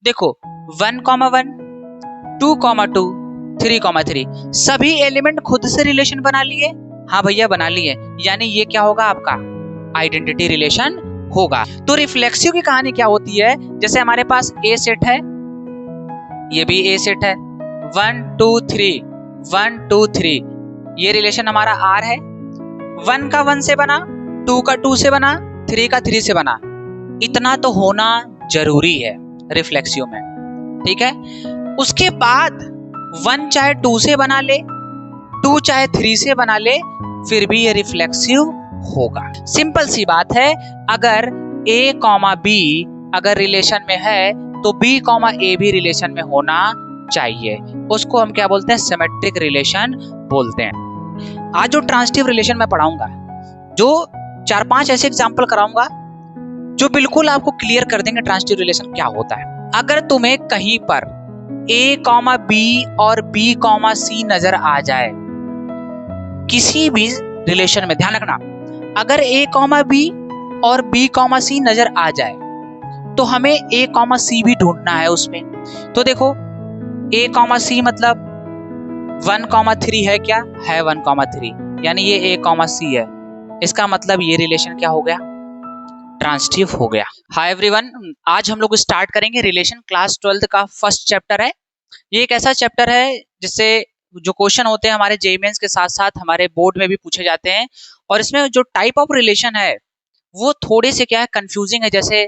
देखो 1,1, 2,2, 3,3 सभी एलिमेंट खुद से रिलेशन बना लिए। हाँ भैया बना लिए, यानी ये क्या होगा आपका आइडेंटिटी रिलेशन होगा। तो रिफ्लेक्सिव की कहानी क्या होती है, जैसे हमारे पास ए सेट है, ये भी ए सेट है, 1 2 3 1 2 3, ये रिलेशन हमारा आर है। 1 का 1 से बना, 2 का 2 से बना, 3 का 3 से बना। इतना तो होना जरूरी है रिफ्लेक्सिव में, ठीक है। उसके बाद 1 चाहे 2 से बना ले, 2 चाहे 3 से बना ले, फिर भी ये रिफ्लेक्सिव होगा। सिंपल सी बात है, अगर A, B अगर रिलेशन में है तो B, A भी रिलेशन में होना चाहिए। उसको हम क्या बोलते हैं, सिमेट्रिक रिलेशन बोलते हैं। आज जो ट्रांजिटिव रिलेशन मैं पढ़ाऊंगा, जो 4-5 ऐसे एग्जांपल कराऊंगा जो बिल्कुल आपको क्लियर कर देंगे ट्रांजिटिव रिलेशन क्या होता है। अगर तुम्हें कहीं पर A, B और B, C नजर आ जाए किसी भी रिलेशन में, ध्यान रखना, अगर A, B और B, C नजर आ जाए तो हमें A, C भी ढूंढना है उसमें। तो देखो A, C मतलब 1,3 है, क्या है 1,3, यानी ये A, C है। इसका मतलब ये रिलेशन क्या हो गया, ट्रांजिटिव हो गया। हाय एवरीवन, आज हम लोग स्टार्ट करेंगे रिलेशन, क्लास 12 का फर्स्ट चैप्टर है। ये एक ऐसा चैप्टर है जिससे जो क्वेश्चन होते हैं हमारे जेईई मेंस के साथ साथ हमारे बोर्ड में भी पूछे जाते हैं, और इसमें जो टाइप ऑफ रिलेशन है वो थोड़े से क्या है, कंफ्यूजिंग है। जैसे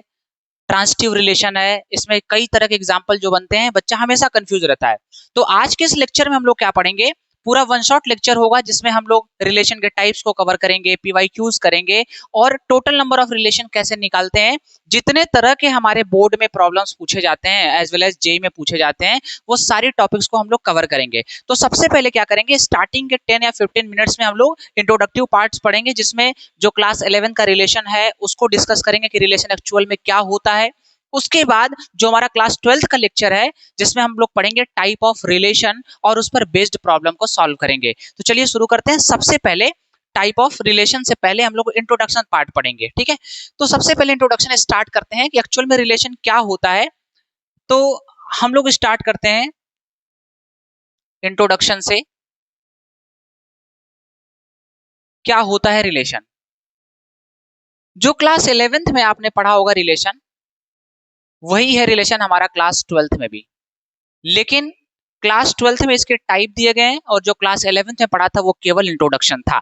ट्रांजिटिव रिलेशन है, इसमें कई तरह के एग्जाम्पल जो बनते हैं, बच्चा हमेशा कंफ्यूज रहता है। तो आज के इस लेक्चर में हम लोग क्या पढ़ेंगे, पूरा वन शॉट लेक्चर होगा जिसमें हम लोग रिलेशन के टाइप्स को कवर करेंगे, पीवाईक्यूज करेंगे, और टोटल नंबर ऑफ रिलेशन कैसे निकालते हैं। जितने तरह के हमारे बोर्ड में प्रॉब्लम्स पूछे जाते हैं एज वेल एज जेईई में पूछे जाते हैं, वो सारी टॉपिक्स को हम लोग कवर करेंगे। तो सबसे पहले क्या करेंगे, स्टार्टिंग के 10 या 15 मिनट्स में हम लोग इंट्रोडक्टिव पार्ट्स पढ़ेंगे, जिसमें जो क्लास 11 का रिलेशन है उसको डिस्कस करेंगे कि रिलेशन एक्चुअल में क्या होता है। उसके बाद जो हमारा क्लास 12 का लेक्चर है जिसमें हम लोग पढ़ेंगे टाइप ऑफ रिलेशन और उस पर बेस्ड प्रॉब्लम को सॉल्व करेंगे। तो चलिए शुरू करते हैं। सबसे पहले टाइप ऑफ रिलेशन से पहले हम लोग इंट्रोडक्शन पार्ट पढ़ेंगे, ठीक है। तो सबसे पहले इंट्रोडक्शन स्टार्ट करते हैं कि एक्चुअल में रिलेशन क्या होता है। तो हम लोग स्टार्ट करते हैं इंट्रोडक्शन से, क्या होता है रिलेशन। जो क्लास 11th में आपने पढ़ा होगा रिलेशन, वही है रिलेशन हमारा क्लास 12th में भी, लेकिन क्लास 12th में इसके टाइप दिए गए हैं और जो क्लास 11th में पढ़ा था वो केवल इंट्रोडक्शन था।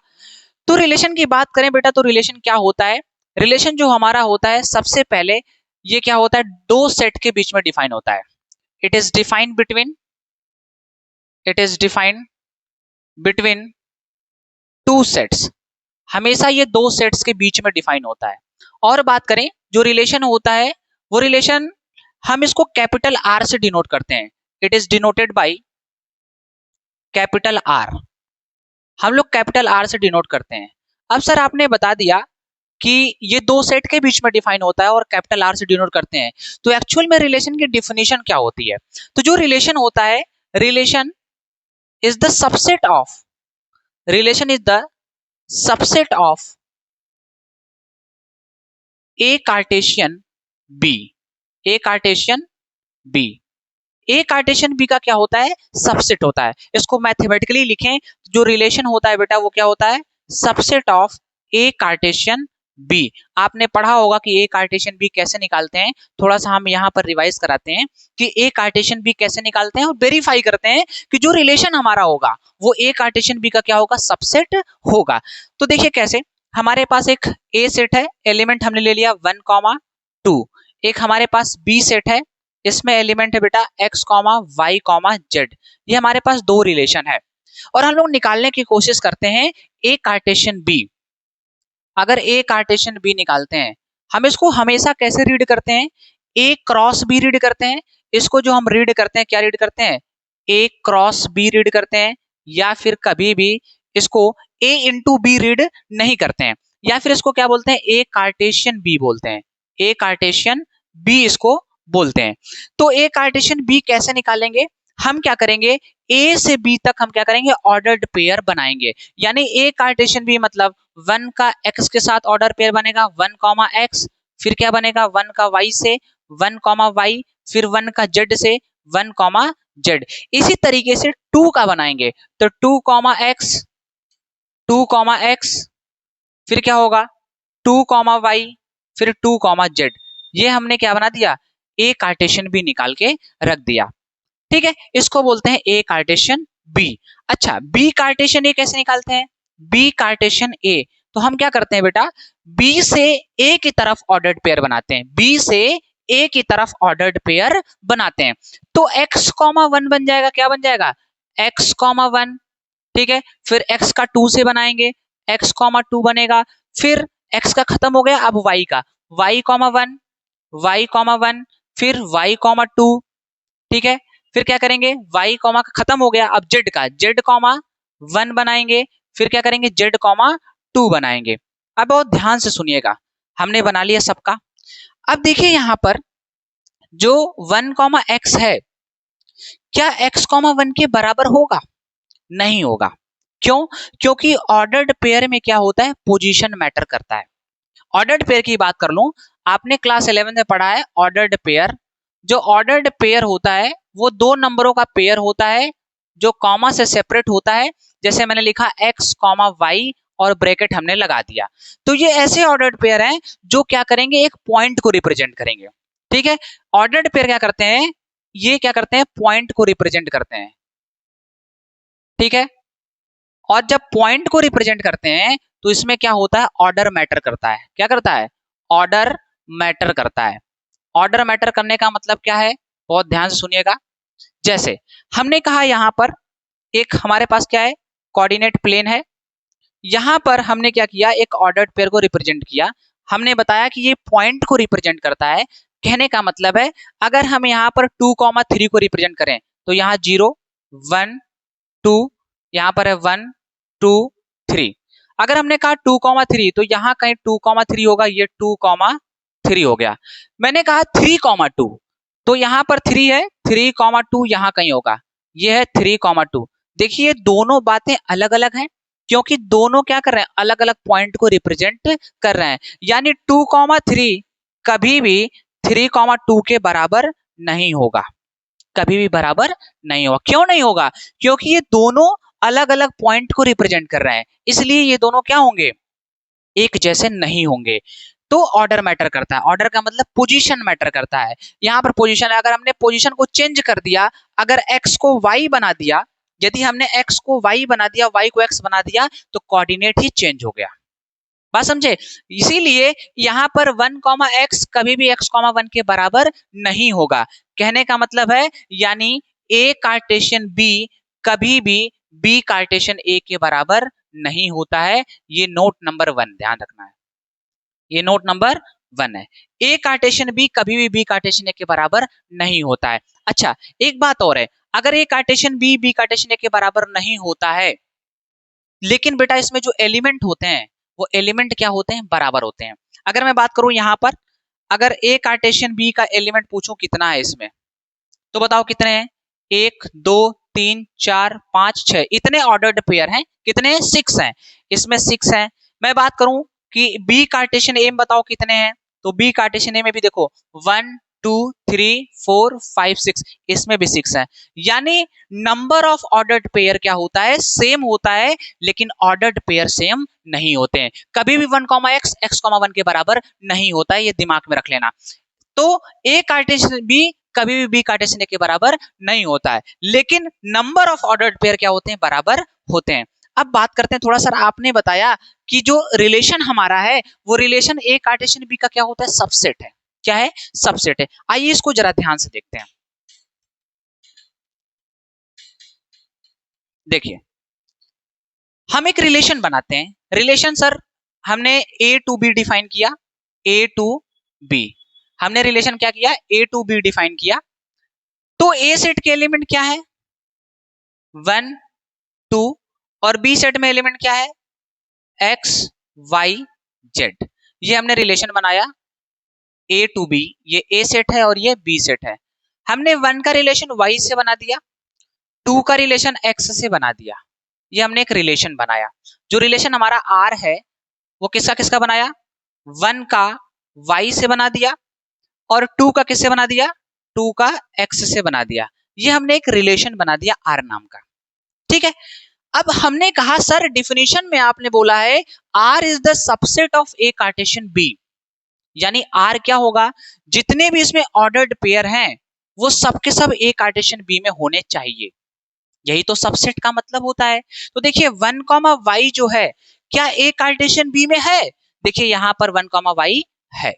तो रिलेशन की बात करें बेटा, तो रिलेशन क्या होता है, रिलेशन जो हमारा होता है सबसे पहले ये क्या होता है, दो सेट के बीच में डिफाइन होता है। It is defined between two sets. हमेशा ये दो सेट्स के बीच में डिफाइन होता है। और बात करें जो रिलेशन होता है, वो रिलेशन हम इसको कैपिटल आर से डिनोट करते हैं। It is denoted by capital R. हम लोग कैपिटल आर से डिनोट करते हैं। अब सर आपने बता दिया कि ये दो सेट के बीच में डिफाइन होता है और कैपिटल आर से डिनोट करते हैं, तो एक्चुअल में रिलेशन की डिफिनेशन क्या होती है। तो जो रिलेशन होता है, relation is the subset of, relation is the subset of A cartesian B. A cartesian B, A cartesian B का क्या होता है, सबसेट होता है। इसको मैथमेटिकली लिखें, जो रिलेशन होता है बेटा वो क्या होता है, subset of A cartesian B. आपने पढ़ा होगा कि ए कार्टेशियन बी कैसे निकालते हैं, थोड़ा सा हम यहाँ पर रिवाइज कराते हैं कि ए कार्टेशियन बी कैसे निकालते हैं और वेरीफाई करते हैं कि जो रिलेशन हमारा होगा वो ए कार्टेशियन बी का क्या होगा, सबसेट होगा। तो देखिए कैसे, हमारे पास एक ए सेट है, एलिमेंट हमने ले लिया 1,2। एक हमारे पास बी सेट है, इसमें एलिमेंट है बेटा x, y, z। ये हमारे पास दो रिलेशन है और हम लोग निकालने की कोशिश करते हैं ए कार्टेशियन बी। अगर ए कार्टेशियन बी निकालते हैं, हम इसको हमेशा कैसे रीड करते हैं, ए क्रॉस बी रीड करते हैं। इसको जो हम रीड करते हैं, क्या रीड करते हैं, ए क्रॉस बी रीड करते हैं, या फिर कभी भी इसको ए इंटू बी रीड नहीं करते हैं, या फिर इसको क्या बोलते हैं, ए कार्टेशियन बी बोलते हैं। ए कार्टेशियन बी इसको बोलते हैं। तो ए कार्टेशियन बी कैसे निकालेंगे, हम क्या करेंगे, ए से बी तक हम क्या करेंगे, ऑर्डर्ड पेयर बनाएंगे। यानी ए कार्टेशियन बी मतलब 1 का x के साथ ऑर्डर पेयर बनेगा 1, x, फिर क्या बनेगा 1 का y से 1 कॉमा y, फिर 1 का z से 1 कॉमा z। इसी तरीके से 2 का बनाएंगे तो 2 कॉमा x, 2 कॉमा x, फिर क्या होगा 2 कॉमा y, फिर 2 कॉमा z। ये हमने क्या बना दिया, ए कार्टेशियन बी निकाल के रख दिया। ठीक है, इसको बोलते हैं ए कार्टेशियन बी। अच्छा, बी कार्टेशियन ए कैसे निकालते हैं, बी कार्टेशियन ए, तो हम क्या करते हैं बेटा, बी से ए की तरफ ऑर्डर्ड पेयर बनाते हैं, बी से ए की तरफ ऑर्डर्ड पेयर बनाते हैं। तो x कॉमा 1 बन जाएगा, क्या बन जाएगा x कॉमा 1। ठीक है, फिर x का 2 से बनाएंगे, x कॉमा 2 बनेगा, फिर x का खत्म हो गया, अब y का y कॉमा 1, y कॉमा 1, फिर y कॉमा 2। ठीक है, फिर क्या करेंगे y कॉमा का खत्म हो गया, अब z का z कॉमा 1 बनाएंगे, फिर क्या करेंगे z कॉमा 2 बनाएंगे। अब बहुत ध्यान से सुनिएगा, हमने बना लिया सबका। अब देखिए यहां पर जो 1 कॉमा x है, क्या x कॉमा 1 के बराबर होगा, नहीं होगा। क्यों, क्योंकि ऑर्डर्ड पेयर में क्या होता है, पोजीशन मैटर करता है। ऑर्डर्ड पेयर की बात कर लूं, आपने क्लास 11 में पढ़ा है ऑर्डर्ड पेयर। जो ऑर्डर्ड पेयर होता है वो दो नंबरों का पेयर होता है जो कॉमा से सेपरेट होता है। जैसे मैंने लिखा x कॉमा y और ब्रैकेट हमने लगा दिया, तो ये ऐसे ऑर्डर्ड पेयर हैं जो क्या करेंगे, एक पॉइंट को रिप्रेजेंट करेंगे। ठीक है, ऑर्डर्ड पेयर क्या करते हैं, ये क्या करते हैं, पॉइंट को रिप्रेजेंट करते हैं। ठीक है, और जब पॉइंट को रिप्रेजेंट करते हैं तो इसमें क्या होता है, ऑर्डर मैटर करता है। क्या करता है, ऑर्डर मैटर करता है। ऑर्डर मैटर करने का मतलब क्या है, बहुत ध्यान से सुनिएगा। जैसे हमने कहा यहां पर एक हमारे पास क्या है, कोऑर्डिनेट प्लेन है, यहां पर हमने क्या किया, एक ऑर्डर्ड पेयर को रिप्रेजेंट किया। हमने बताया कि ये पॉइंट को रिप्रेजेंट करता है। कहने का मतलब है अगर हम यहां पर 2,3 को रिप्रेजेंट करें तो यहाँ 0 1 2, यहां पर है 1 2 3। अगर हमने कहा 2,3 तो यहां कहीं 2,3 होगा, ये 2,3 हो गया। मैंने कहा 3,2 तो यहां पर 3 है, 3,2 यहां कहीं होगा, ये है 3,2। देखिए दोनों बातें अलग अलग हैं क्योंकि दोनों क्या कर रहे हैं, अलग अलग पॉइंट को रिप्रेजेंट कर रहे हैं। यानी 2,3 कभी भी 3,2 के बराबर नहीं होगा, कभी भी बराबर नहीं होगा। क्यों नहीं होगा, क्योंकि ये दोनों अलग अलग पॉइंट को रिप्रेजेंट कर रहे हैं, इसलिए ये दोनों क्या होंगे, एक जैसे नहीं होंगे। तो ऑर्डर मैटर करता है, ऑर्डर का मतलब पोजीशन मैटर करता है। यहां पर पोजीशन है, अगर हमने पोजीशन को चेंज कर दिया, अगर x को y बना दिया, यदि हमने x को y बना दिया, y को x बना दिया, तो कोऑर्डिनेट ही चेंज हो गया। बात समझे, इसीलिए यहां पर 1,x कभी भी x,1 के बराबर नहीं होगा। कहने का मतलब है यानी a कार्टेशियन b कभी भी b कार्टेशियन a के बराबर नहीं होता है। ये नोट नंबर 1 ध्यान रखना है, ये नोट नंबर 1 है। a कार्टेशियन b कभी भी b कार्टेशियन a के बराबर नहीं होता है। अच्छा, एक बात और है, अगर a Cartesian b b Cartesian a के बराबर नहीं होता है, लेकिन बेटा इसमें जो एलिमेंट होते हैं वो एलिमेंट क्या होते हैं, बराबर होते हैं। अगर मैं बात करूं यहां पर, अगर ए कार्टेशियन बी का एलिमेंट पूछूं कितना है इसमें, तो बताओ कितने हैं, 1 2 3 4 5 6, इतने ऑर्डर्ड पेयर हैं, कितने 6 हैं, इसमें 6 हैं। मैं बात करूं कि बी कार्टेशियन ए में बताओ कितने हैं, तो बी कार्टेशियन ए में भी देखो 1 2 3 4 5 6, इसमें भी 6 है। यानी नंबर ऑफ ऑर्डर्ड पेयर क्या होता है, सेम होता है, लेकिन ऑर्डर्ड पेयर सेम नहीं होते हैं। कभी भी 1,x x,1 के बराबर नहीं होता है, ये दिमाग में रख लेना। तो ए कार्टेशियन बी कभी भी बी कार्टेशियन ए के बराबर नहीं होता है, लेकिन नंबर ऑफ ऑर्डर्ड पेयर क्या होते हैं, बराबर होते हैं। अब बात करते हैं थोड़ा सा, आपने बताया कि जो रिलेशन हमारा है वो रिलेशन ए कार्टेशियन बी का क्या होता है, सबसेट है। क्या है, सबसेट है। आइए इसको जरा ध्यान से देखते हैं। देखिए हम एक रिलेशन बनाते हैं, रिलेशन सर हमने ए टू बी डिफाइन किया, ए टू बी हमने रिलेशन क्या किया, ए टू बी डिफाइन किया। तो ए सेट के एलिमेंट क्या है, 1 2, और बी सेट में एलिमेंट क्या है, x y z। ये हमने रिलेशन बनाया ए टू बी, ये ए सेट है और ये बी सेट है। हमने 1 का रिलेशन y से बना दिया, 2 का रिलेशन x से बना दिया, ये हमने एक रिलेशन बनाया। जो रिलेशन हमारा r है वो किसका किसका बनाया, 1 का y से बना दिया और 2 का किससे बना दिया, 2 का x से बना दिया। ये हमने एक रिलेशन बना दिया r नाम का। ठीक है, अब हमने कहा सर डिफिनीशन में आपने बोला है r is the subset of A Cartesian b, यानी r क्या होगा, जितने भी इसमें ऑर्डर्ड पेयर हैं वो सब के सब ए कार्टेशियन b में होने चाहिए। यही तो सबसेट का मतलब होता है। तो देखिए 1 y जो है क्या ए कार्टेशियन b में है, देखिए यहां पर 1 y है।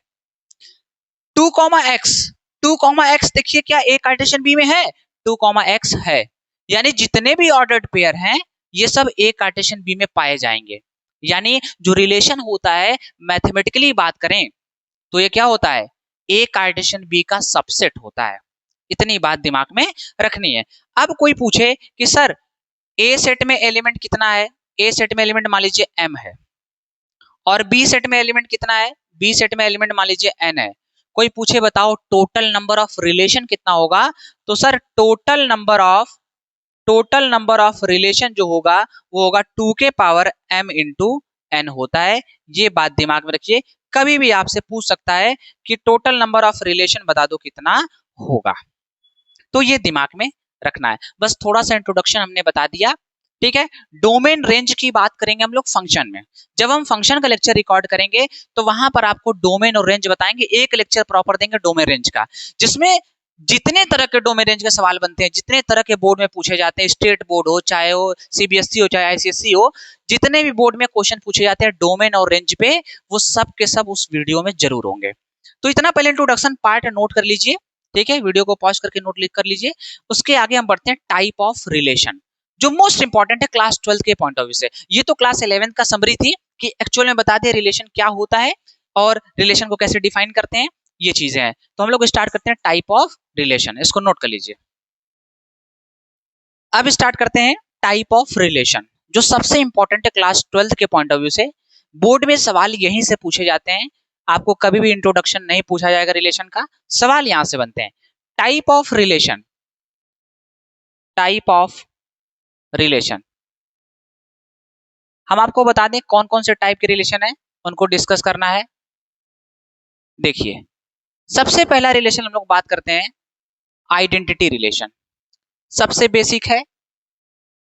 2 x, 2 x देखिए क्या ए कार्टेशियन b में है, 2 x है, यानी जितने भी ऑर्डर्ड पेयर हैं ये सब ए कार्टेशियन b में पाए जाएंगे। यानी जो रिलेशन होता है मैथमेटिकली बात करें तो ये क्या होता है, ए कार्टेशियन बी का सबसेट होता है। इतनी बात दिमाग में रखनी है। अब कोई पूछे कि सर ए सेट में एलिमेंट कितना है, ए सेट में एलिमेंट मान लीजिए m है, और बी सेट में एलिमेंट कितना है, बी सेट में एलिमेंट मान लीजिए n है। कोई पूछे बताओ टोटल नंबर ऑफ रिलेशन कितना होगा, तो sir total number of relation जो होगा वो होगा 2 के पावर m इंटू n होता है। ये बात दिमाग में रखिए, कभी भी आपसे पूछ सकता है कि टोटल नंबर ऑफ रिलेशन बता दो कितना होगा, तो ये दिमाग में रखना है। बस थोड़ा सा इंट्रोडक्शन हमने बता दिया। ठीक है, डोमेन रेंज की बात करेंगे हम लोग फंक्शन में। जब हम फंक्शन का लेक्चर रिकॉर्ड करेंगे तो वहां पर आपको डोमेन और रेंज बताएंगे, एक लेक्चर प्रॉपर देंगे डोमेन रेंज का, जिसमें जितने तरह के डोमेन रेंज के सवाल बनते हैं, जितने तरह के बोर्ड में पूछे जाते हैं, स्टेट बोर्ड हो चाहे हो सीबीएसई हो चाहे आईसीएसई हो, जितने भी बोर्ड में क्वेश्चन पूछे जाते हैं डोमेन और रेंज पे, वो सब के सब उस वीडियो में जरूर होंगे। तो इतना पहले इंट्रोडक्शन पार्ट नोट कर लीजिए। ठीक है, वीडियो को पॉज करके नोट लिख कर लीजिए। उसके आगे हम बढ़ते हैं टाइप ऑफ रिलेशन, जो मोस्ट इंपॉर्टेंट है क्लास 12 के पॉइंट ऑफ व्यू से। ये तो क्लास 11 का समरी थी कि एक्चुअल में बता दिया रिलेशन क्या होता है और रिलेशन को कैसे डिफाइन करते हैं, ये चीजें हैं। तो हम लोग स्टार्ट करते हैं टाइप ऑफ रिलेशन, इसको नोट कर लीजिए। अब स्टार्ट करते हैं टाइप ऑफ रिलेशन, जो सबसे इंपॉर्टेंट है क्लास 12 के पॉइंट ऑफ व्यू से। बोर्ड में सवाल यहीं से पूछे जाते हैं, आपको कभी भी इंट्रोडक्शन नहीं पूछा जाएगा रिलेशन का, सवाल यहां से बनते हैं। Type of relation, type of relation, हम आपको बता दें कौन कौन से टाइप के रिलेशन है, उनको डिस्कस करना है। देखिए सबसे पहला रिलेशन हम लोग बात करते हैं आइडेंटिटी रिलेशन। सबसे बेसिक है,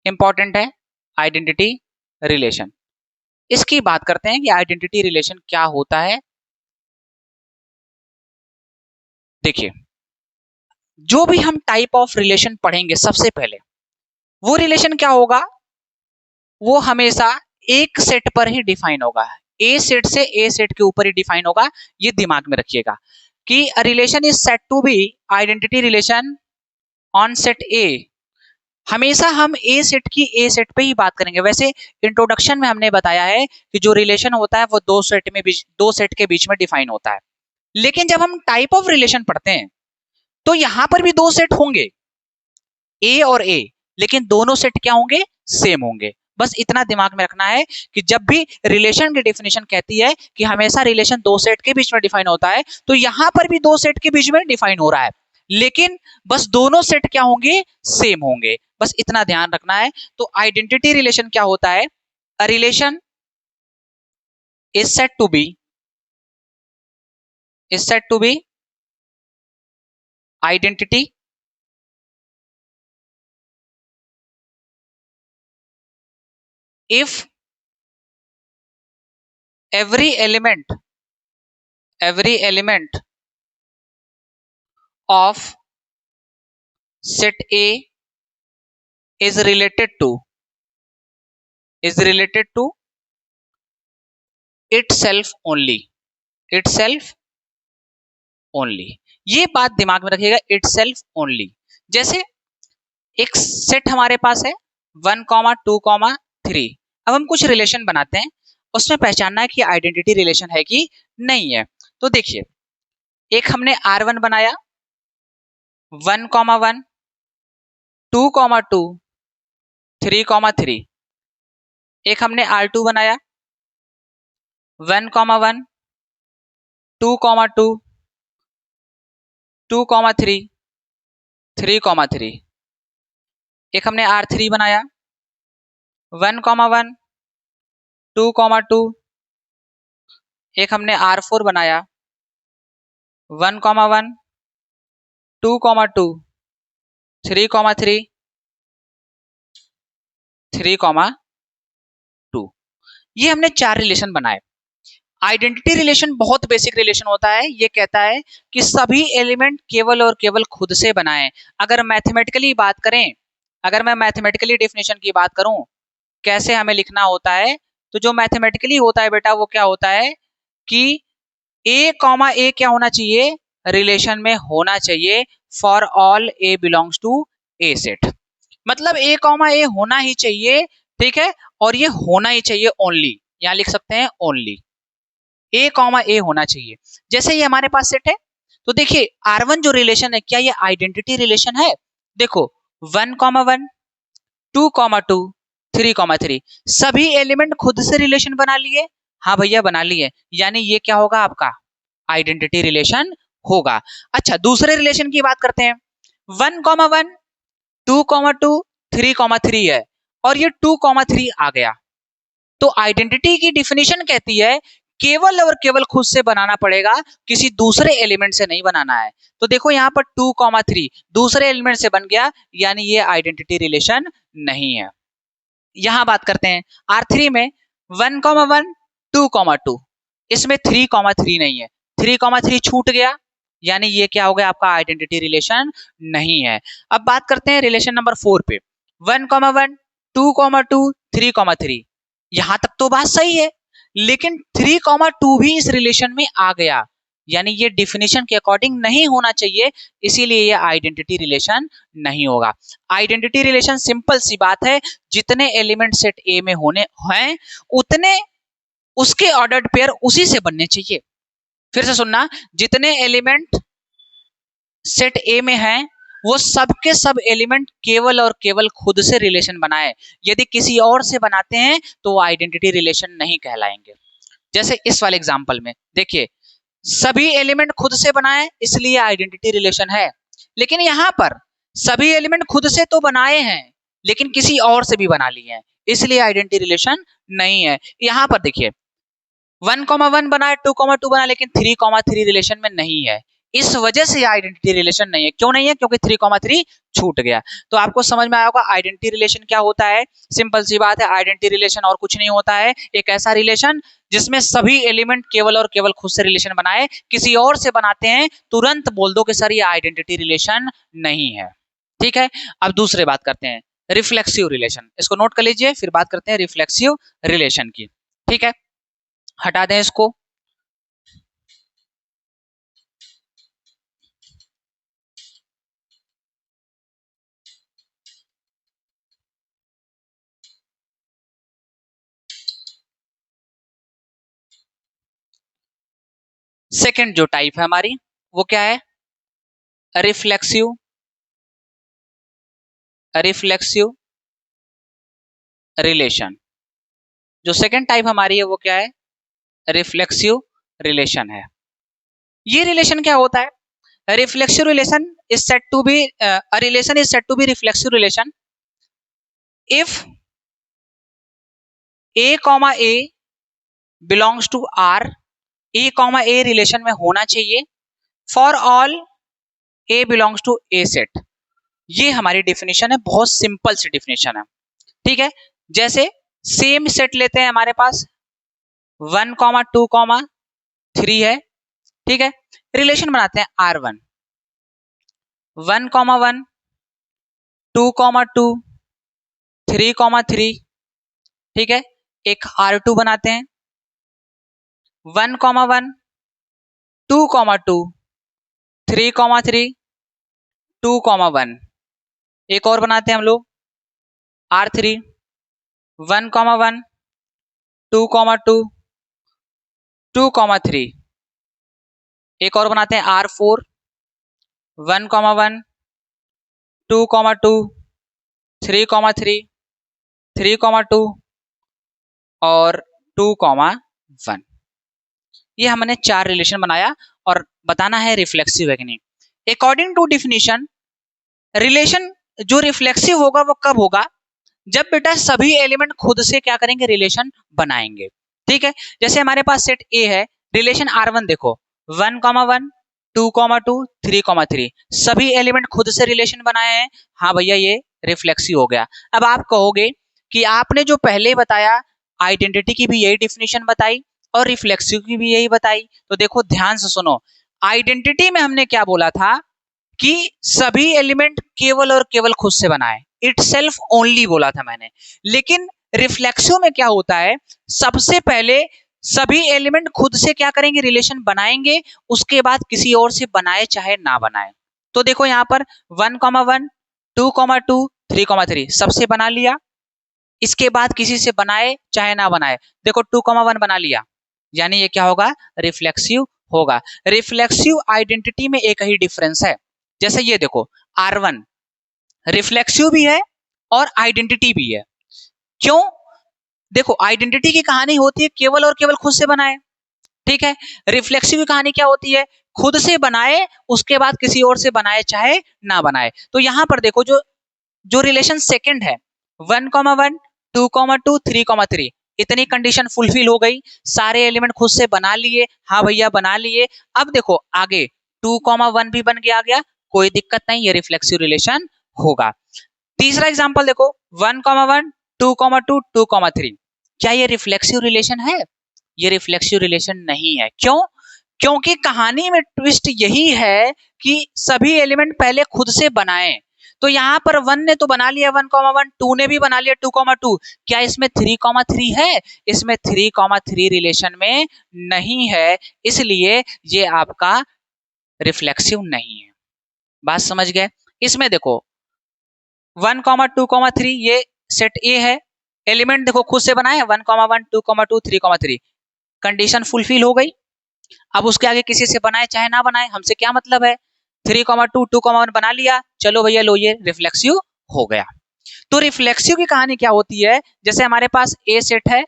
इंपॉर्टेंट है आइडेंटिटी रिलेशन। इसकी बात करते हैं कि आइडेंटिटी रिलेशन क्या होता है। देखिए जो भी हम टाइप ऑफ रिलेशन पढ़ेंगे सबसे पहले वो रिलेशन क्या होगा, वो हमेशा एक सेट पर ही डिफाइन होगा, ए सेट से ए सेट के ऊपर ही डिफाइन होगा। ये दिमाग में रखिएगा कि a relation is set to be identity relation on set A. हमेशा हम ए सेट की ए सेट पे ही बात करेंगे। वैसे इंट्रोडक्शन में हमने बताया है कि जो रिलेशन होता है वो दो सेट के बीच में डिफाइन होता है, लेकिन जब हम टाइप ऑफ रिलेशन पढ़ते हैं तो यहां पर भी दो सेट होंगे ए और ए, लेकिन दोनों सेट क्या होंगे, सेम होंगे। बस इतना दिमाग में रखना है कि जब भी रिलेशन की डेफिनेशन कहती है कि हमेशा रिलेशन दो सेट के बीच में डिफाइन होता है, तो यहां पर भी दो सेट के बीच में डिफाइन हो रहा है, लेकिन बस दोनों सेट क्या होंगे, सेम होंगे। बस इतना ध्यान रखना है। तो आइडेंटिटी रिलेशन क्या होता है, a relation is set to be identity if every element of set A is related to itself only। ये बात दिमाग में रखिएगा, itself only। जैसे एक सेट हमारे पास है 1, 2, 3। अब हम कुछ रिलेशन बनाते हैं, उसमें पहचानना है कि आइडेंटिटी रिलेशन है कि नहीं है। तो देखिए एक हमने R1 बनाया 1, 1, 2, 2, 3, 3। एक हमने R2 बनाया 1, 1, 2, 2, 2, 3, 3, 3। एक हमने R3 बनाया 1, 1, 2, 2। एक हमने R4 बनाया 1,1, 2,2, 3,3, 3,2। ये हमने 4 रिलेशन बनाए। आइडेंटिटी रिलेशन बहुत बेसिक रिलेशन होता है। ये कहता है कि सभी एलिमेंट केवल और केवल खुद से बनाए। अगर मैथमेटिकली बात करें, अगर मैं मैथमेटिकली डेफिनेशन की बात करूं, कैसे हमें लिखना होता है, तो जो मैथमेटिकली होता है बेटा वो क्या होता है कि ए कॉमा ए क्या होना चाहिए, रिलेशन में होना चाहिए for all A belongs to A set. मतलब ए कॉमा ए होना ही चाहिए, ठीक है, और ये होना ही चाहिए ओनली, यहां लिख सकते हैं ओनली ए कॉमा ए होना चाहिए। जैसे ये हमारे पास सेट है, तो देखिए R1 जो रिलेशन है, क्या ये आइडेंटिटी रिलेशन है? देखो 1,1, 2,2, 3,3 सभी एलिमेंट खुद से रिलेशन बना लिए। हाँ भैया बना लिए, यानी ये क्या होगा आपका आइडेंटिटी रिलेशन होगा। अच्छा दूसरे रिलेशन की बात करते हैं। 1,1, 2,2, 3,3 है और ये 2,3 आ गया, तो आइडेंटिटी की डिफिनीशन कहती है केवल और केवल खुद से बनाना पड़ेगा, किसी दूसरे एलिमेंट से नहीं बनाना है। तो देखो यहाँ पर 2,3 दूसरे एलिमेंट से बन गया, यानी ये आइडेंटिटी रिलेशन नहीं है। यहां बात करते हैं R3 में 1,1, 2,2 इसमें 3,3 नहीं है, 3,3 छूट गया, यानी ये क्या हो गया आपका आइडेंटिटी रिलेशन नहीं है। अब बात करते हैं रिलेशन नंबर 4 पे। 1,1, 2,2, 3,3 यहां तक तो बात सही है, लेकिन 3,2 भी इस रिलेशन में आ गया, यानी ये डिफिनेशन के अकॉर्डिंग नहीं होना चाहिए, इसीलिए ये आइडेंटिटी रिलेशन नहीं होगा। आइडेंटिटी रिलेशन सिंपल सी बात है, जितने एलिमेंट सेट ए में होने हैं उतने उसके ऑर्डर्ड पेयर उसी से बनने चाहिए। फिर से सुनना, जितने एलिमेंट सेट ए में हैं वो सबके सब एलिमेंट केवल और केवल खुद से रिलेशन बनाए। यदि किसी और से बनाते हैं तो वो आइडेंटिटी रिलेशन नहीं कहलाएंगे। जैसे इस वाले एग्जांपल में देखिए, सभी एलिमेंट खुद से बनाए इसलिए आइडेंटिटी रिलेशन है, लेकिन यहां पर सभी एलिमेंट खुद से तो बनाए हैं लेकिन किसी और से भी बना लिए हैं, इसलिए आइडेंटिटी रिलेशन नहीं है। यहां पर देखिए 1,1 बनाए, 2,2 बना, लेकिन 3,3 रिलेशन में नहीं है, इस वजह से आइडेंटिटी रिलेशन नहीं है। क्यों नहीं है? क्योंकि 3,3 छूट गया। तो आपको समझ में आया होगा आइडेंटिटी रिलेशन क्या होता है। सिंपल सी बात है, आइडेंटिटी रिलेशन और कुछ नहीं होता है, एक ऐसा रिलेशन जिसमें सभी एलिमेंट केवल और केवल खुद से रिलेशन बनाए, किसी और से बनाते हैं तुरंत बोल दो कि सर ये आइडेंटिटी रिलेशन नहीं है। ठीक है, अब दूसरे बात करते हैं रिफ्लेक्सिव रिलेशन। इसको नोट कर लीजिए, फिर बात करते हैं रिफ्लेक्सिव रिलेशन की। ठीक है, हटा दें इसको। सेकंड जो टाइप है हमारी वो क्या है, रिफ्लेक्सिव रिफ्लेक्सिव रिलेशन। जो सेकंड टाइप हमारी है वो क्या है, रिफ्लेक्सिव रिलेशन है। ये रिलेशन क्या होता है, reflexive relation is said to be a relation is said to be reflexive relation if A comma A belongs to R, A comma A relation में होना चाहिए for all A belongs to A set. ये हमारी definition है, बहुत simple सी definition है। ठीक है, जैसे सेम सेट लेते हैं, हमारे पास 1,2,3 है। ठीक है, रिलेशन बनाते हैं R1, 1,1, 2,2, 3,3। ठीक है, एक R2 बनाते हैं 1,1, 2,2, 3,3, 2,1। एक और बनाते हैं हम लोग R3, 1,1, 2,2, 2,3। एक और बनाते हैं R4, 1,1, 2,2, 3,3, 3,2 और 2,1। ये हमने 4 रिलेशन बनाया और बताना है रिफ्लेक्सिव है कि नहीं। अकॉर्डिंग टू डिफिनीशन, रिलेशन जो रिफ्लेक्सिव होगा वो कब होगा, जब बेटा सभी एलिमेंट खुद से क्या करेंगे, रिलेशन बनाएंगे। ठीक है, जैसे हमारे पास सेट ए है, रिलेशन R1 देखो 1,1, 2,2 3,3 सभी एलिमेंट खुद से रिलेशन बनाए हैं। हाँ भैया ये रिफ्लेक्सिव हो गया। अब आप कहोगे कि आपने जो पहले बताया आइडेंटिटी की भी यही डिफिनेशन बताई और रिफ्लेक्सिव की भी यही बताई, तो देखो ध्यान से सुनो। आइडेंटिटी में हमने क्या बोला था कि सभी एलिमेंट केवल और केवल खुद से बनाए, इटसेल्फ ओनली बोला था मैंने। लेकिन रिफ्लेक्सिव में क्या होता है, सबसे पहले सभी एलिमेंट खुद से क्या करेंगे, रिलेशन बनाएंगे, उसके बाद किसी और से बनाए चाहे ना बनाए। तो देखो यहां पर 1,1 2,2 3,3 सबसे बना लिया, इसके बाद किसी से बनाए चाहे ना बनाए। देखो 2,1 बना लिया, यानी ये क्या होगा, रिफ्लेक्सिव होगा। रिफ्लेक्सिव आइडेंटिटी में एक ही डिफरेंस है, जैसे ये देखो R1 रिफ्लेक्सिव भी है और आइडेंटिटी भी है। क्यों, देखो आइडेंटिटी की कहानी होती है केवल और केवल खुद से बनाए, ठीक है। रिफ्लेक्सिव की कहानी क्या होती है, खुद से बनाए उसके बाद किसी और से बनाए चाहे ना बनाए। तो यहां पर देखो जो जो रिलेशन सेकंड है 1,1 2,2 3,3 इतनी कंडीशन फुलफिल हो गई, सारे एलिमेंट खुद से बना लिए, हाँ भैया बना लिए। अब देखो आगे 2,1 भी बन गया, कोई दिक्कत नहीं, ये रिफ्लेक्सिव रिलेशन होगा। तीसरा एग्जांपल देखो 1,1 2,2 2,3 क्या ये रिफ्लेक्सिव रिलेशन है, ये रिफ्लेक्सिव रिलेशन नहीं है। क्यों, क्योंकि कहानी में ट्विस्ट यही है कि सभी एलिमेंट पहले खुद से बनाए। तो यहां पर 1 ने तो बना लिया 1,1, 2 ने भी बना लिया 2,2, क्या इसमें 3,3 है, इसमें 3,3 रिलेशन में नहीं है, इसलिए ये आपका रिफ्लेक्सिव नहीं है। बात समझ गए। इसमें देखो 1,2,3 ये सेट ए है, एलिमेंट देखो खुद से बनाए 1,1 2,2 3,3 कंडीशन फुलफिल हो गई। अब उसके आगे किसी से बनाए चाहे ना बनाए हमसे क्या मतलब है, 3,2 2,1 बना लिया, चलो भैया लो ये रिफ्लेक्सिव हो गया। तो रिफ्लेक्सिव की कहानी क्या होती है, जैसे हमारे पास ए सेट है,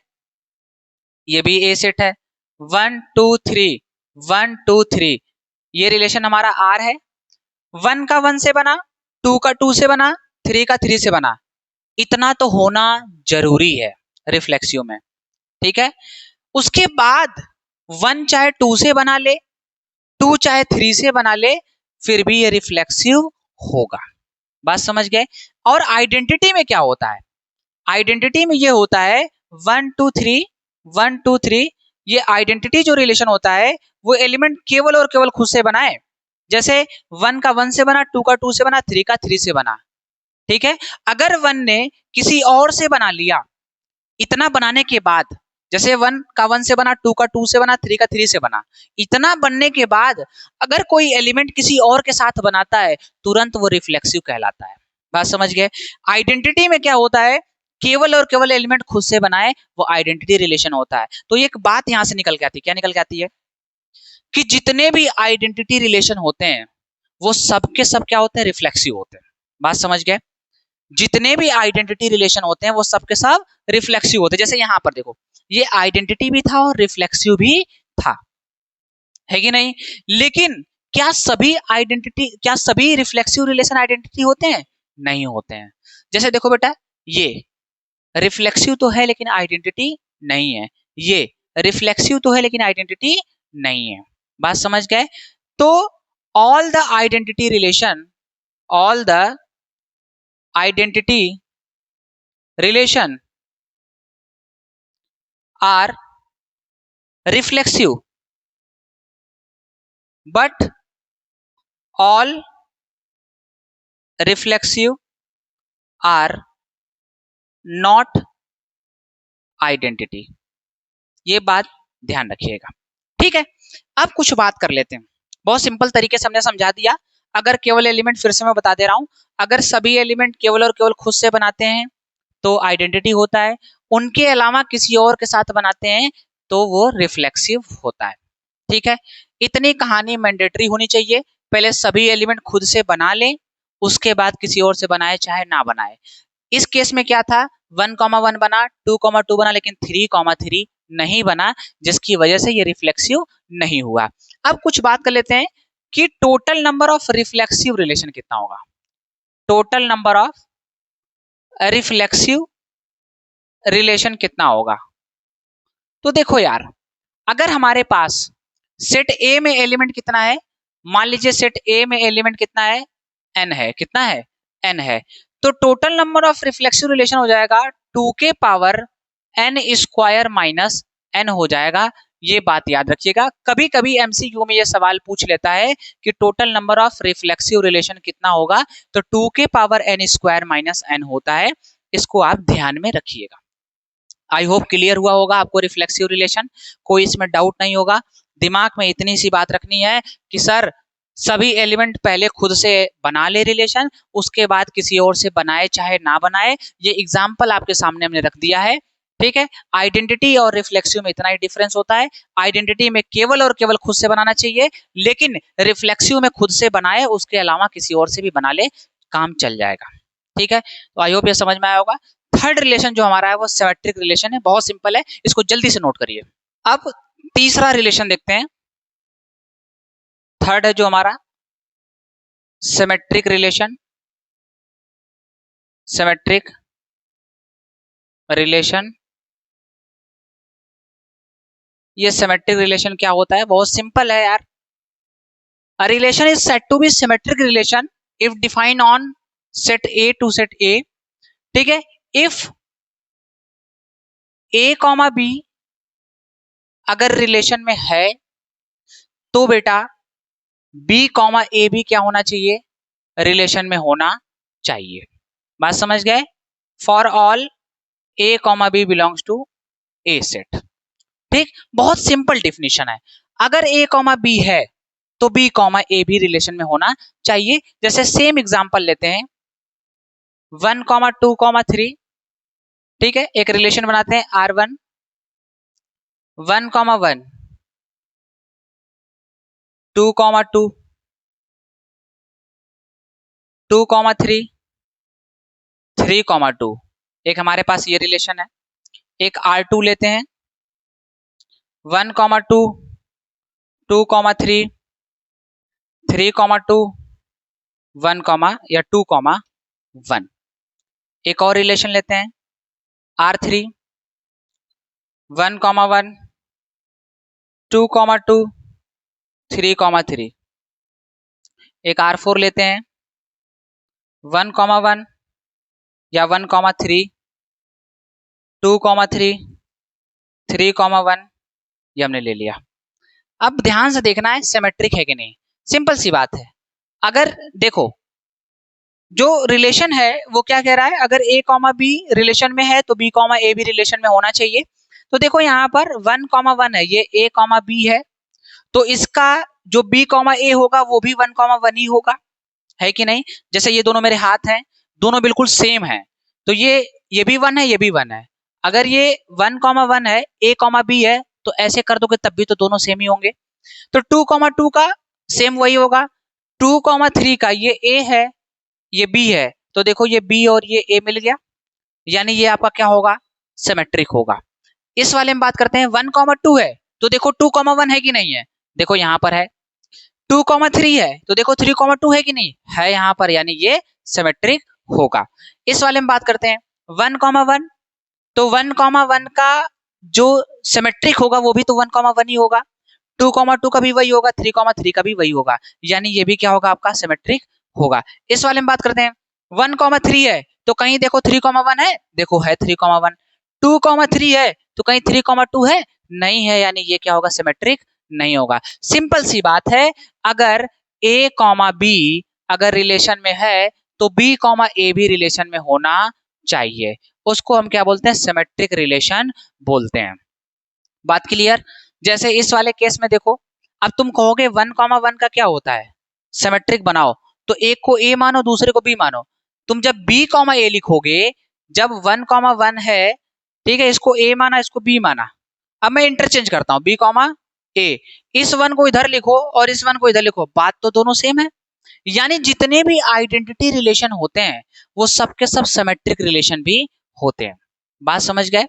ये भी ए सेट है, 1 2 3 1 2 3 ये रिलेशन हमारा आर है। 1 का 1 से बना, 2 का 2 से बना, 3 का 3 से बना, इतना तो होना जरूरी है रिफ्लेक्सिव में, ठीक है। उसके बाद 1 चाहे 2 से बना ले, 2 चाहे 3 से बना ले, फिर भी ये रिफ्लेक्सिव होगा। बात समझ गए। और आइडेंटिटी में क्या होता है, आइडेंटिटी में ये होता है 1 2 3 1 2 3 ये आइडेंटिटी जो रिलेशन होता है वो एलिमेंट केवल और केवल खुद से बनाए, जैसे 1 का 1 से बना, 2 का 2 से बना, 3 का 3 से बना, ठीक है। अगर 1 ने किसी और से बना लिया, इतना बनाने के बाद, जैसे 1 का 1 से बना, 2 का 2 से बना, 3 का 3 से बना, इतना बनने के बाद अगर कोई एलिमेंट किसी और के साथ बनाता है तुरंत वो रिफ्लेक्सिव कहलाता है। बात समझ गए। आइडेंटिटी में क्या होता है, केवल और केवल एलिमेंट खुद से बनाए वो आइडेंटिटी रिलेशन होता है। तो एक बात यहां से निकल के आती है, क्या निकल के आती है कि जितने भी आइडेंटिटी रिलेशन होते हैं वो सबके सब क्या होते हैं, रिफ्लेक्सिव होते हैं। बात समझ गए। जितने भी आइडेंटिटी रिलेशन होते हैं वो सबके सब रिफ्लेक्सिव होते हैं। जैसे यहां पर देखो ये आइडेंटिटी भी था और रिफ्लेक्सिव भी था, है कि नहीं। लेकिन क्या सभी आइडेंटिटी, क्या सभी रिफ्लेक्सिव रिलेशन आइडेंटिटी होते हैं, नहीं होते हैं। जैसे देखो बेटा ये रिफ्लेक्सिव तो है लेकिन आइडेंटिटी नहीं है, ये रिफ्लेक्सिव तो है लेकिन आइडेंटिटी नहीं है। बात समझ गए। तो all the identity relation, all the identity relation are reflexive but all reflexive are not identity। ये बात ध्यान रखिएगा, ठीक है। अब कुछ बात कर लेते हैं, बहुत सिंपल तरीके से हमने समझा दिया। अगर केवल एलिमेंट, फिर से मैं बता दे रहा हूं, अगर सभी एलिमेंट केवल और केवल खुद से बनाते हैं तो आइडेंटिटी होता है, उनके अलावा किसी और के साथ बनाते हैं तो वो रिफ्लेक्सिव होता है, ठीक है। इतनी कहानी मैंडेटरी होनी चाहिए, पहले सभी एलिमेंट खुद से बना लें, उसके बाद किसी और से बनाए चाहे ना बनाए। इस केस में क्या था, 1,1 बना, 2,2 बना, लेकिन 3,3 नहीं बना, जिसकी वजह से ये रिफ्लेक्सिव नहीं हुआ। अब कुछ बात कर लेते हैं कि total number of reflexive relation कितना होगा, total number of reflexive relation कितना होगा। तो देखो यार, अगर हमारे पास सेट ए में एलिमेंट कितना है, मान लीजिए सेट ए में एलिमेंट कितना है, n है, कितना है, n है, तो total number of reflexive relation हो जाएगा 2 के power n square minus n हो जाएगा। ये बात याद रखिएगा, कभी कभी एमसीक्यू में ये सवाल पूछ लेता है कि total number of reflexive relation कितना होगा, तो 2 के power n square minus n होता है, इसको आप ध्यान में रखिएगा। आई होप क्लियर हुआ होगा आपको रिफ्लेक्सिव रिलेशन, कोई इसमें डाउट नहीं होगा। दिमाग में इतनी सी बात रखनी है कि सर सभी एलिमेंट पहले खुद से बना ले रिलेशन, उसके बाद किसी और से बनाए चाहे ना बनाए, ये एग्जाम्पल आपके सामने हमने रख दिया है, ठीक है। आइडेंटिटी और रिफ्लेक्सिव में इतना ही डिफरेंस होता है, आइडेंटिटी में केवल और केवल खुद से बनाना चाहिए, लेकिन रिफ्लेक्सिव में खुद से बनाए उसके अलावा किसी और से भी बना ले, काम चल जाएगा, ठीक है। तो आई होप ये समझ में आया होगा। थर्ड रिलेशन जो हमारा है वो सिमेट्रिक रिलेशन है, बहुत सिंपल है, इसको जल्दी से नोट करिए। अब तीसरा रिलेशन देखते हैं, थर्ड है जो हमारा सिमेट्रिक रिलेशन। सिमेट्रिक रिलेशन, ये सिमेट्रिक रिलेशन क्या होता है, बहुत सिंपल है यार। A relation is said to be symmetric relation if defined on set A to set A, ठीक है। if A, B अगर रिलेशन में है तो बेटा B, A भी क्या होना चाहिए, रिलेशन में होना चाहिए। बात समझ गए? For all A, B belongs to A set, ठीक। बहुत सिंपल डिफिनेशन है, अगर A, B है तो B, A भी रिलेशन में होना चाहिए। जैसे सेम एग्जांपल लेते हैं 1, 2, 3, ठीक है, एक रिलेशन बनाते हैं R1 1, 1 2, 2 2, 3 3, 2, एक हमारे पास ये रिलेशन है। एक R2 लेते हैं 1, 2 2, 3 3, 2 1, या 2, 1। एक और रिलेशन लेते हैं R3 1, 1 2, 2 3, 3। एक R4 लेते हैं 1, 1 या 1, 3 2, 3 3, 1, ये हमने ले लिया। अब ध्यान से देखना है सिमेट्रिक है कि नहीं, सिंपल सी बात है। अगर देखो जो रिलेशन है वो क्या कह रहा है, अगर A, B रिलेशन में है तो B, A भी रिलेशन में होना चाहिए। तो देखो यहाँ पर 1, 1 है, ये A, B है, तो इसका जो B, A होगा वो भी 1, 1 ही होगा, है कि नहीं। जैसे ये दोनों मेरे हाथ हैं, दोनों बिल्कुल सेम है, तो ये भी 1 है, ये भी 1 है। अगर ये 1, 1 है, A, B है, तो ऐसे कर दोगे तब भी तो दोनों सेम ही होंगे। तो 2, 2 का सेम वही होगा, 2, 3 का ये A है, ये B है, तो देखो ये B और ये A मिल गया, यानी ये आपका क्या होगा, सिमेट्रिक होगा। इस वाले में बात करते हैं 1, 2 है, तो देखो 2, 1 है कि नहीं है, देखो यहाँ पर है। 2, 3 है, तो देखो 3, 2 है कि नहीं है यहाँ पर, यानी ये सिमेट्रिक होगा। इस वाले में बात करते हैं 1, 1, तो 1, 1 का जो सिमेट्रिक होगा वो भी तो 1, 1 ही होगा, 2, 2 का भी वही होगा, 3, 3 का भी वही होगा, यानी ये भी क्या होगा, आपका सिमेट्रिक होगा। इस वाले में बात करते हैं 1, 3 है, तो कहीं देखो 3, 1 है, देखो है 3, 1। 2, 3 है, तो कहीं 3, 2 है, नहीं है, यानी ये क्या होगा, सिमेट्रिक नहीं होगा। सिंपल सी बात है, अगर A, B अगर रिलेशन में है तो B, A भी रिलेशन में होना चाहिए, उसको हम क्या बोलते हैं, सिमेट्रिक रिलेशन बोलते हैं। बात क्लियर? जैसे इस वाले केस में देखो, अब तुम कहोगे 1, 1 का क्या होता है, सिमेट्रिक बनाओ, तो एक को A मानो दूसरे को B मानो। तुम जब B, A लिखोगे, जब 1, 1 है, ठीक है, इसको A माना इसको B माना, अब मैं इंटरचेंज करता हूं B, A, इस 1 को इधर लिखो और इस 1 को इधर लिखो, बात तो दोनों सेम है। यानी जितने भी आइडेंटिटी रिलेशन होते हैं वो सबके सब सिमेट्रिक रिलेशन भी होते हैं। बात समझ गए?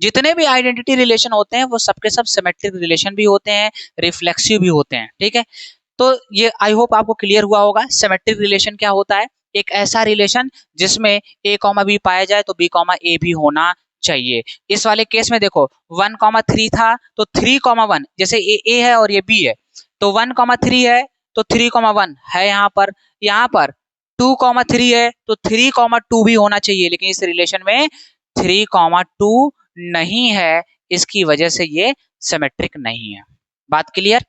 जितने भी आइडेंटिटी रिलेशन होते हैं वो सबके सब सिमेट्रिक रिलेशन भी होते हैं, रिफ्लेक्सिव भी होते हैं, ठीक है। तो ये आई होप आपको क्लियर हुआ होगा। सिमेट्रिक रिलेशन क्या होता है, एक ऐसा रिलेशन जिसमें A, B पाया जाए तो B, A भी होना चाहिए। इस वाले केस में देखो 1, 3 था, तो 3, 1 जैसे A है और ये B है, तो 1, 3 है तो 3,1 है यहाँ पर 2,3 है तो 3,2 भी होना चाहिए, लेकिन इस रिलेशन में 3,2 नहीं है, इसकी वजह से ये सिमेट्रिक नहीं है। बात क्लियर?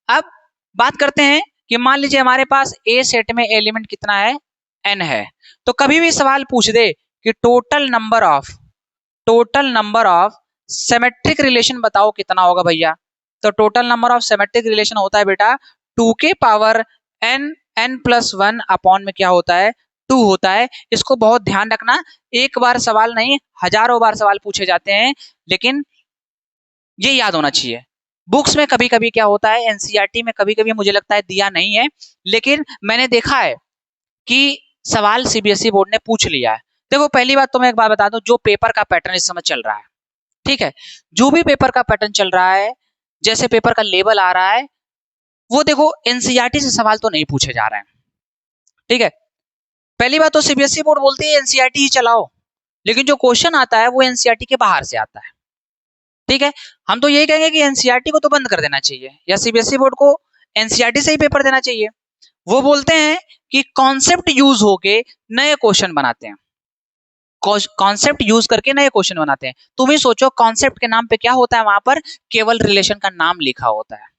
अब बात करते हैं कि मान लीजिए हमारे पास ए सेट में एलिमेंट कितना है, n है। तो कभी भी सवाल पूछ दे कि total number of symmetric relation बताओ कितना होगा भैया, तो total number of symmetric relation होता है बेटा 2 के पावर n प्लस 1 अपॉन में क्या होता है, 2 होता है। इसको बहुत ध्यान रखना, एक बार सवाल नहीं हजारों बार सवाल पूछे जाते हैं, लेकिन ये याद होना चाहिए। बुक्स में कभी कभी क्या होता है, एनसीईआरटी में कभी कभी मुझे लगता है दिया नहीं है, लेकिन मैंने देखा है कि सवाल सीबीएसई बोर्ड ने पूछ लिया है। देखो पहली बात तो मैं एक बात बता दूं, जो पेपर का पैटर्न इस समय चल रहा है, ठीक है, जो भी पेपर का पैटर्न चल रहा है, जैसे पेपर का लेवल आ रहा है, वो देखो एनसीईआरटी से सवाल तो नहीं पूछे जा रहे हैं, ठीक है। पहली बात तो सीबीएसई बोर्ड बोलती है एनसीईआरटी ही चलाओ, लेकिन जो क्वेश्चन आता है वो एनसीईआरटी के बाहर से आता है, ठीक है। हम तो यही कहेंगे कि एनसीईआरटी को तो बंद कर देना चाहिए, या सीबीएसई बोर्ड को एनसीईआरटी से ही पेपर देना चाहिए। वो बोलते हैं कि कॉन्सेप्ट यूज होके नए क्वेश्चन बनाते हैं, कॉन्सेप्ट यूज करके नए क्वेश्चन बनाते हैं। तुम ही सोचो कॉन्सेप्ट के नाम पे क्या होता है, वहां पर केवल रिलेशन का नाम लिखा होता है।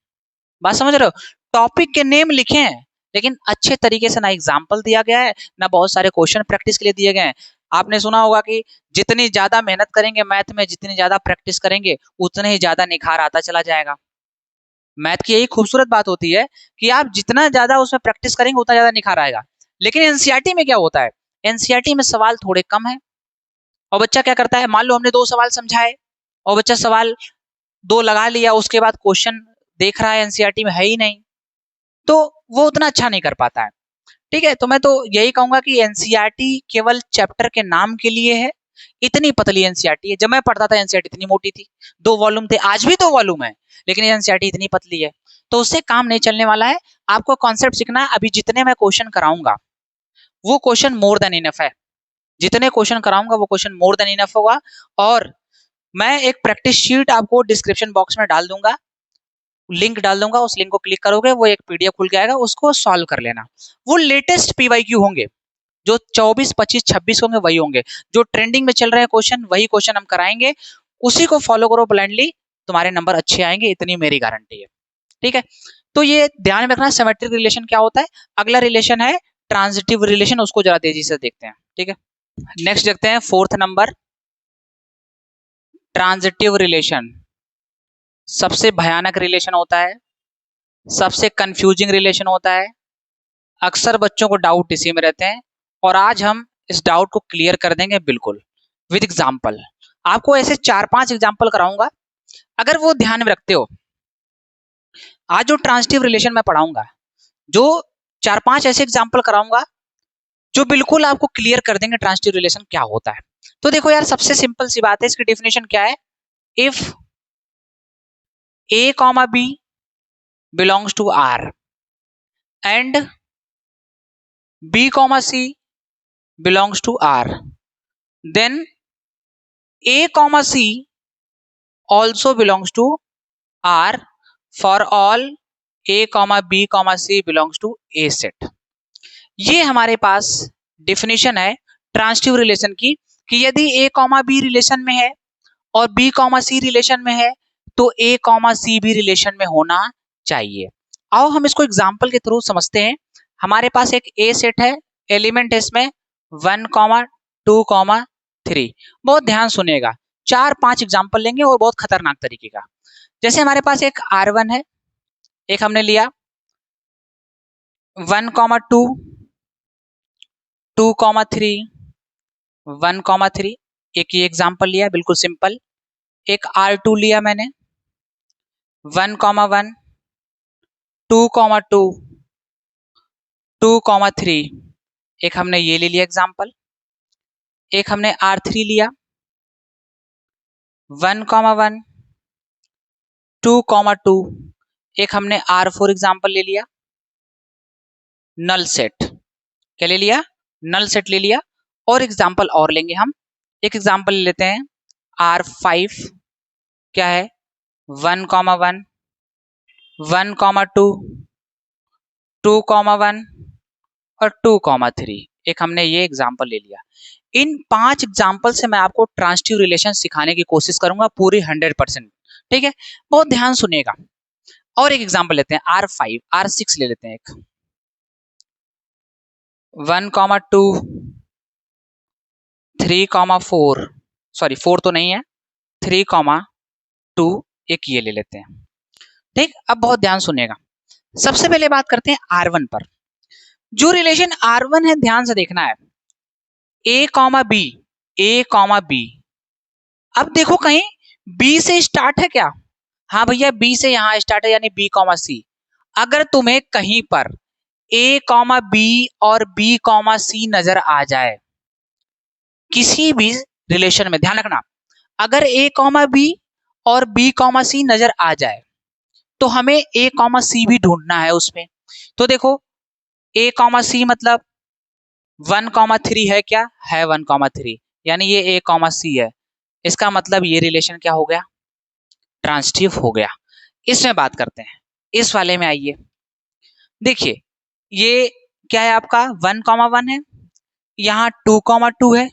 बात समझ रहे हो? टॉपिक के नेम लिखे हैं, लेकिन अच्छे तरीके से ना एग्जाम्पल दिया गया है, ना बहुत सारे क्वेश्चन प्रैक्टिस के लिए दिए गए हैं। आपने सुना होगा कि जितनी ज्यादा मेहनत करेंगे मैथ में, जितनी ज्यादा प्रैक्टिस करेंगे, उतने ही ज्यादा निखार आता चला जाएगा। मैथ की यही खूबसूरत बात होती है कि आप जितना ज्यादा उसमें प्रैक्टिस करेंगे उतना ज्यादा निखार आएगा। लेकिन एनसीईआरटी में क्या होता है, एनसीईआरटी में सवाल थोड़े कम है, और बच्चा क्या करता है, मान लो हमने 2 सवाल समझाए और बच्चा सवाल 2 लगा लिया, उसके बाद क्वेश्चन देख रहा है एनसीईआरटी में है ही नहीं, तो वो उतना अच्छा नहीं कर पाता है, ठीक है। तो मैं तो यही कहूंगा कि एनसीईआरटी केवल चैप्टर के नाम के लिए है। इतनी पतली एनसीईआरटी है, जब मैं पढ़ता था एनसीईआरटी इतनी मोटी थी, 2 वॉल्यूम थे, आज भी 2 वॉल्यूम है, लेकिन एनसीईआरटी इतनी पतली है, तो उससे काम नहीं चलने वाला है। आपको कॉन्सेप्ट सीखना है। अभी जितने मैं क्वेश्चन कराऊंगा वो क्वेश्चन मोर देन इनफ है, जितने क्वेश्चन कराऊंगा वो क्वेश्चन मोर देन इनफ होगा। और मैं एक प्रैक्टिस शीट आपको डिस्क्रिप्शन बॉक्स में डाल दूंगा, लिंक डाल दूंगा, उस लिंक को क्लिक करोगे वो एक पीडीएफ खुल के आएगा, उसको सॉल्व कर लेना। वो लेटेस्ट पीवाईक्यू होंगे, जो 24, 25, 26 होंगे वही होंगे, जो ट्रेंडिंग में चल रहे हैं क्वेश्चन वही क्वेश्चन हम कराएंगे, उसी को फॉलो करो ब्लाइंडली, तुम्हारे नंबर अच्छे आएंगे, इतनी मेरी गारंटी है, ठीक है। तो ये ध्यान में रखना सिमेट्रिक रिलेशन क्या होता है। अगला रिलेशन है ट्रांजिटिव रिलेशन, उसको जरा तेजी से देखते हैं, ठीक है। नेक्स्ट देखते हैं 4th नंबर, ट्रांजिटिव रिलेशन। सबसे भयानक रिलेशन होता है, सबसे कंफ्यूजिंग रिलेशन होता है, अक्सर बच्चों को डाउट इसी में रहते हैं, और आज हम इस डाउट को क्लियर कर देंगे बिल्कुल विद एग्जांपल। आपको ऐसे 4-5 एग्जांपल कराऊंगा, अगर वो ध्यान में रखते हो, आज जो ट्रांजिटिव रिलेशन मैं पढ़ाऊंगा, जो 4-5 ऐसे एग्जांपल कराऊंगा जो बिल्कुल आपको क्लियर कर देंगे ट्रांजिटिव रिलेशन क्या होता है। तो देखो यार, सबसे सिंपल सी बात है, इसकी डेफिनेशन क्या है, if a comma b belongs to R and b comma c belongs to R, then a comma c also belongs to R for all a comma b comma c belongs to A set। ये हमारे पास definition है transitive relation की, कि यदि a comma b relation में है और b comma c relation में है, तो a comma c भी रिलेशन में होना चाहिए। आओ हम इसको एग्जाम्पल के थ्रू समझते हैं। हमारे पास एक A सेट है, एलिमेंट है इसमें 1, 2, 3। बहुत ध्यान सुनिएगा, 4-5 एग्जाम्पल लेंगे और बहुत खतरनाक तरीके का। जैसे हमारे पास एक R1 है, एक हमने लिया 1, 2, 2, 3, 1, 3, एक ये एग्जाम्पल लिया बिल्कुल सिंपल। एक R2 लिया मैंने 1, 1, 2, 2, 2, 3, एक हमने ये ले लिया एग्जाम्पल। एक हमने R3 लिया 1, 1, 2, 2, एक हमने R4 एग्जाम्पल ले लिया। नल सेट, क्या ले लिया, नल सेट ले लिया। और एग्जाम्पल और लेंगे हम, एक एग्जाम्पल ले लेते हैं R5, क्या है 1, 1, 1, 2, 2,1 और 2,3। एक हमने ये एग्जाम्पल ले लिया। इन 5 एग्जाम्पल से मैं आपको ट्रांजिटिव रिलेशन सिखाने की कोशिश करूंगा पूरी 100%। ठीक है, बहुत ध्यान सुनिएगा। और एक एग्जाम्पल लेते हैं R5, R6 ले लेते हैं एक। 1,2, 3,4, सॉरी 4 तो नहीं है, 3,2, एक ये ले लेते हैं। ठीक, अब बहुत ध्यान सुनिएगा। सबसे पहले बात करते हैं R1 पर। जो रिलेशन R1 है, ध्यान से देखना है, A, B। अब देखो कहीं B से स्टार्ट है क्या? हाँ भैया, B से यहां स्टार्ट है, यानी B, C। अगर तुम्हें कहीं पर A, B और B, C नजर आ जाए किसी भी रिलेशन में, ध्यान रखना, अगर A, B और B, C नजर आ जाए तो हमें A, C भी ढूंढना है उसमें। तो देखो A, C मतलब 1,3 है क्या? है 1,3, यानी ये A, C है। इसका मतलब ये रिलेशन क्या हो गया? ट्रांजिटिव हो गया। इसमें बात करते हैं, इस वाले में आइए। देखिए ये क्या है आपका? 1,1 है, यहाँ 2,2 है,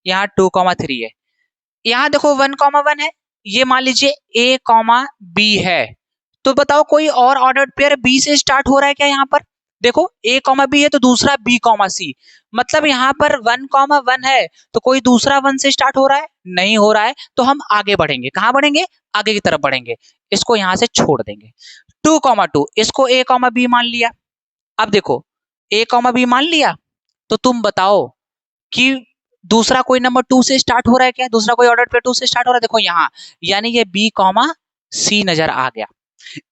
यहाँ 2,3 है। यहाँ देखो 1,1 है, ये मान लीजिए A, B है। तो बताओ कोई और ऑर्डर्ड पेयर B से स्टार्ट हो रहा है क्या? यहाँ पर देखो A, B है तो दूसरा B, C। मतलब यहाँ पर 1,1 है तो कोई दूसरा 1 से स्टार्ट हो रहा है? नहीं हो रहा है। तो हम आगे बढ़ेंगे, कहां बढ़ेंगे? आगे की तरफ बढ़ेंगे। इसको यहां से छोड़ देंगे। 2,2, इसको A, B मान लिया। अब देखो A, B मान लिया, तो तुम बताओ कि दूसरा कोई नंबर 2 से स्टार्ट हो रहा है क्या? दूसरा कोई ऑर्डर पे 2 से स्टार्ट हो रहा है? देखो यहाँ, यानी ये B, C नजर आ गया।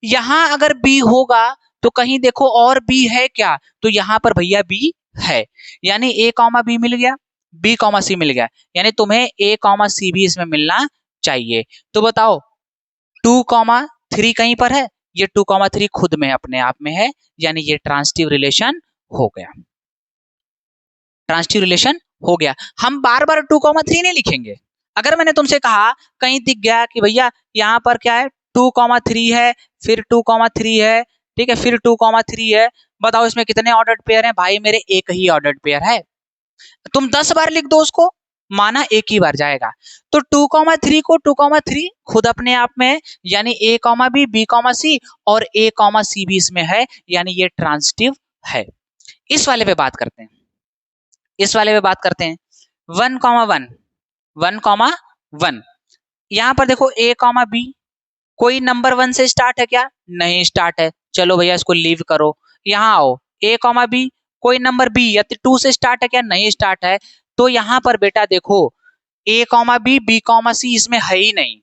यहां अगर B होगा तो कहीं देखो और B है क्या? तो यहां पर भैया B है, यानी A, B मिल गया, B, C मिल गया, यानी तुम्हें A, C भी इसमें मिलना चाहिए। तो बताओ 2,3 कहीं पर है? ये 2,3 खुद में अपने आप में है, यानी ये ट्रांजिटिव रिलेशन हो गया। ट्रांजिटिव रिलेशन हो गया। हम बार बार 2,3 नहीं लिखेंगे। अगर मैंने तुमसे कहा, कहीं दिख गया कि भैया यहाँ पर क्या है, 2,3 है, फिर 2,3 है, ठीक है, फिर 2,3 है, बताओ इसमें कितने ऑर्डर्ड पेयर हैं? भाई मेरे एक ही ऑर्डर्ड पेयर है। तुम 10 बार लिख दो उसको, माना एक ही बार जाएगा। तो 2,3 को 2,3 खुद अपने आप में है, यानी A, B, C और A, C भी इसमें है, यानी ये ट्रांजिटिव है। इस वाले पे बात करते हैं, इस वाले पे बात करते हैं। 1,1, 1,1, यहां पर देखो A, B, कोई नंबर 1 से स्टार्ट है क्या? नहीं स्टार्ट है। चलो भैया इसको लीव करो, यहां आओ। A, B, कोई नंबर B या 2 से स्टार्ट है क्या? नहीं स्टार्ट है। तो यहां पर बेटा देखो A, B, C इसमें है ही नहीं।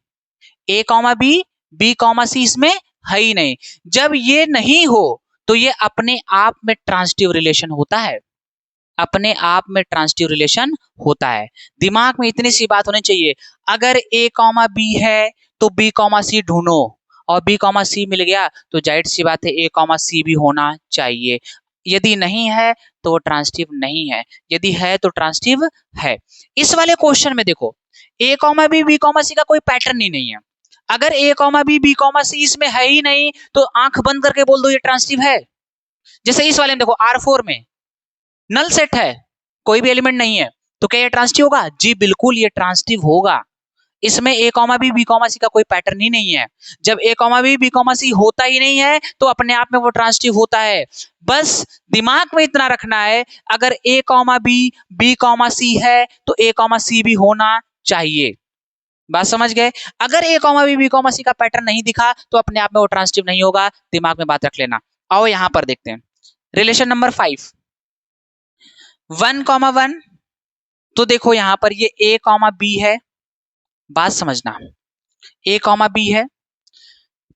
A, B, C इसमें है ही नहीं। जब ये नहीं हो तो ये अपने आप में ट्रांजिटिव रिलेशन होता है, अपने आप में ट्रांजिटिव रिलेशन होता है। दिमाग में इतनी सी बात होनी चाहिए, अगर A, B है तो B, C ढूंढो, और B, C मिल गया तो जाहिर सी बात है A, C भी होना चाहिए। यदि नहीं है तो वो ट्रांजिटिव नहीं है, यदि है तो ट्रांजिटिव है। इस वाले क्वेश्चन में देखो A, B, C का कोई पैटर्न ही नहीं है। अगर A, B, C इसमें है ही नहीं तो आंख बंद करके बोल दो ये ट्रांजिटिव है। जैसे इस वाले में देखो R4 में नल सेट है, कोई भी एलिमेंट नहीं है, तो क्या ये ट्रांजिटिव होगा? जी बिल्कुल ये ट्रांजिटिव होगा। इसमें A, B, C का कोई पैटर्न ही नहीं है। जब A, B, C होता ही नहीं है तो अपने आप में वो ट्रांजिटिव होता है। बस दिमाग में इतना रखना है, अगर A, B, C है तो A, C भी होना चाहिए। बात समझ गए? अगर A, B, C का पैटर्न नहीं दिखा तो अपने आप में वो ट्रांजिटिव नहीं होगा। दिमाग में बात रख लेना। आओ यहां पर देखते हैं रिलेशन नंबर 5, 1,1। तो देखो यहां पर ये A, B है, बात समझना, A, B है।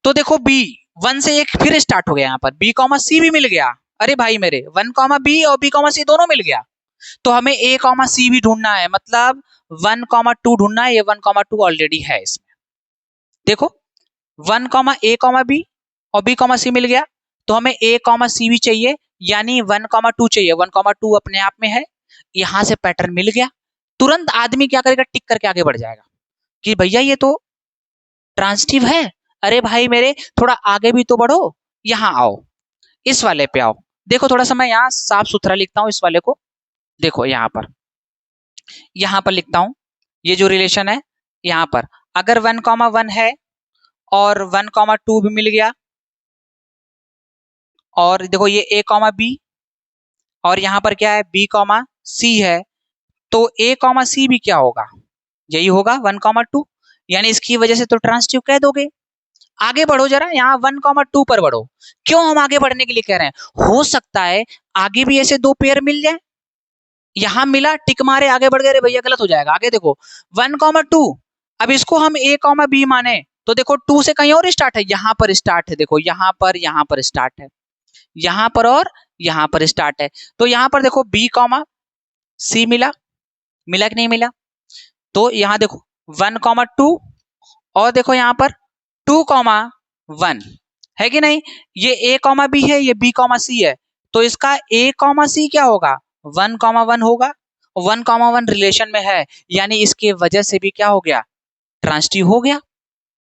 तो देखो B 1 से एक फिर स्टार्ट हो गया, यहां पर B, C भी मिल गया। अरे भाई मेरे 1, B और B, C दोनों मिल गया। तो हमें A, C भी ढूंढना है, मतलब 1,2 ढूंढना है। ये 1,2 ऑलरेडी है इसमें। देखो 1, A, B और B, C मिल गया, तो हमें A, C भी चाहिए, यानी 1,2 चाहिए। 1,2 अपने आप में है, यहां से पैटर्न मिल गया। तुरंत आदमी क्या करेगा? टिक करके आगे बढ़ जाएगा कि भैया ये तो ट्रांजिटिव है। अरे भाई मेरे थोड़ा आगे भी तो बढ़ो, यहां आओ, इस वाले पे आओ। देखो थोड़ा सा मैं यहाँ साफ सुथरा लिखता हूँ इस वाले को। देखो यहाँ पर लिखता हूं, ये जो रिलेशन है यहाँ पर अगर 1,1 है और 1,2 भी मिल गया, और देखो ये A, B और यहाँ पर क्या है B, C है, तो A, C भी क्या होगा, यही होगा 1,2, यानी इसकी वजह से तो ट्रांसिटिव कह दोगे। आगे बढ़ो जरा, यहाँ 1,2 पर बढ़ो। क्यों हम आगे बढ़ने के लिए कह रहे हैं, हो सकता है आगे भी ऐसे दो पेयर मिल जाए। यहां मिला, टिक मारे, आगे बढ़ गए, भैया गलत हो जाएगा। आगे देखो 1,2, अब इसको हम A, B माने तो देखो 2 से कहीं और स्टार्ट है, यहां पर स्टार्ट है, देखो यहां पर स्टार्ट है, यहां पर और यहां पर स्टार्ट है। तो यहां पर देखो B, C मिला कि नहीं मिला, तो यहां देखो 1,2 और देखो यहां पर 2,1 है कि नहीं। ये A, B है, ये B, C है, तो इसका A, C क्या होगा 1,1 होगा। 1,1 रिलेशन में है, यानी इसके वजह से भी क्या हो गया, ट्रांसिटिव हो गया।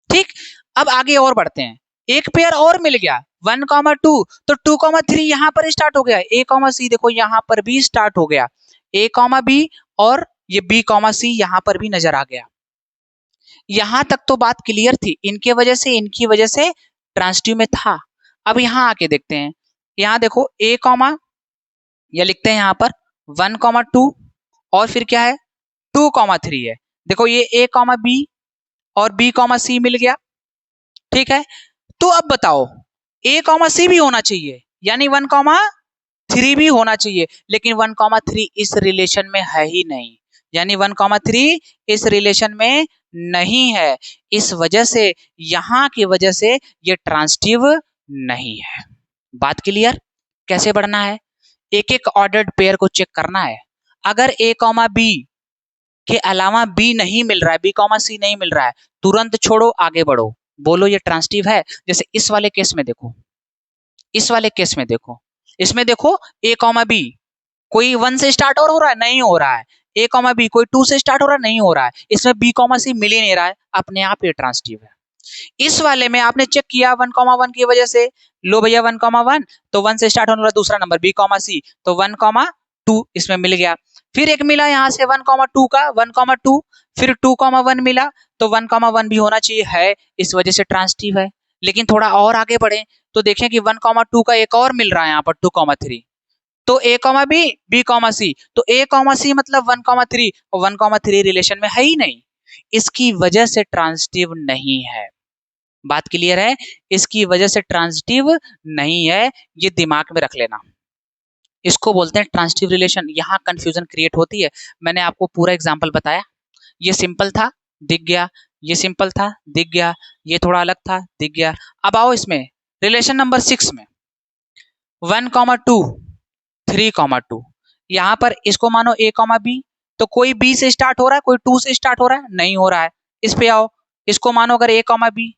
ठीक, अब आगे और बढ़ते हैं, एक पेयर और मिल गया 1,2, तो 2,3 यहां पर स्टार्ट हो गया, A, C देखो यहां पर भी स्टार्ट हो गया, A, B और ये B, C यहां पर भी नजर आ गया। यहां तक तो बात क्लियर थी, इनकी वजह से ट्रांसिटिव में था। अब यहां आके देखते हैं, यहां देखो या लिखते हैं यहां पर 1,2 और फिर क्या है 2,3 है। देखो ये A, B और B, C मिल गया, ठीक है। तो अब बताओ A, C भी होना चाहिए, यानी 1,3 भी होना चाहिए, लेकिन 1,3 इस रिलेशन में है ही नहीं, यानी 1,3 इस रिलेशन में नहीं है। इस वजह से, यहां की वजह से ये ट्रांसिटिव नहीं है। बात क्लियर, कैसे बढ़ना है, एक एक ऑर्डर्ड पेयर को चेक करना है। अगर A, B के अलावा B नहीं मिल रहा है, B, C नहीं मिल रहा है, तुरंत छोड़ो, आगे बढ़ो, बोलो ये ट्रांसिटिव है। जैसे इस वाले केस में देखो, इसमें देखो A, B कोई 1 से स्टार्ट और हो रहा है, नहीं हो रहा है। A, B कोई 2 से स्टार्ट हो रहा है, नहीं हो रहा है। इसमें B, C मिल ही नहीं रहा है, अपने आप ये ट्रांसिटिव है। इस वाले में आपने चेक किया 1,1 की वजह से, लो भैया 1,1 तो 1 से स्टार्ट होने वाला दूसरा नंबर B, C तो 1,2 इसमें मिल गया। फिर एक मिला यहां से 1,2 का 1,2, फिर 2,1 मिला, तो 1,1 भी होना चाहिए, है, इस वजह से ट्रांसिटिव है। लेकिन थोड़ा और आगे बढ़े तो देखें कि 1,2 का एक और मिल रहा है यहाँ पर 2,3, तो A, B, C तो A, C मतलब 1,3 और 1,3 रिलेशन में है ही नहीं, इसकी वजह से ट्रांसिटिव नहीं है। बात क्लियर है, इसकी वजह से ट्रांसिटिव नहीं है, ये दिमाग में रख लेना। इसको बोलते हैं ट्रांसिटिव रिलेशन। यहां कंफ्यूजन क्रिएट होती है। मैंने आपको पूरा एग्जांपल बताया, ये सिंपल था, दिख गया, ये सिंपल था, दिख गया, ये थोड़ा अलग था, दिख गया। अब आओ इसमें रिलेशन नंबर 6 में 1,2 3,2, यहां पर इसको मानो A, B, तो कोई B से स्टार्ट हो रहा है, कोई 2 से स्टार्ट हो रहा है, नहीं हो रहा है। इस पे आओ, इसको मानो अगर A, B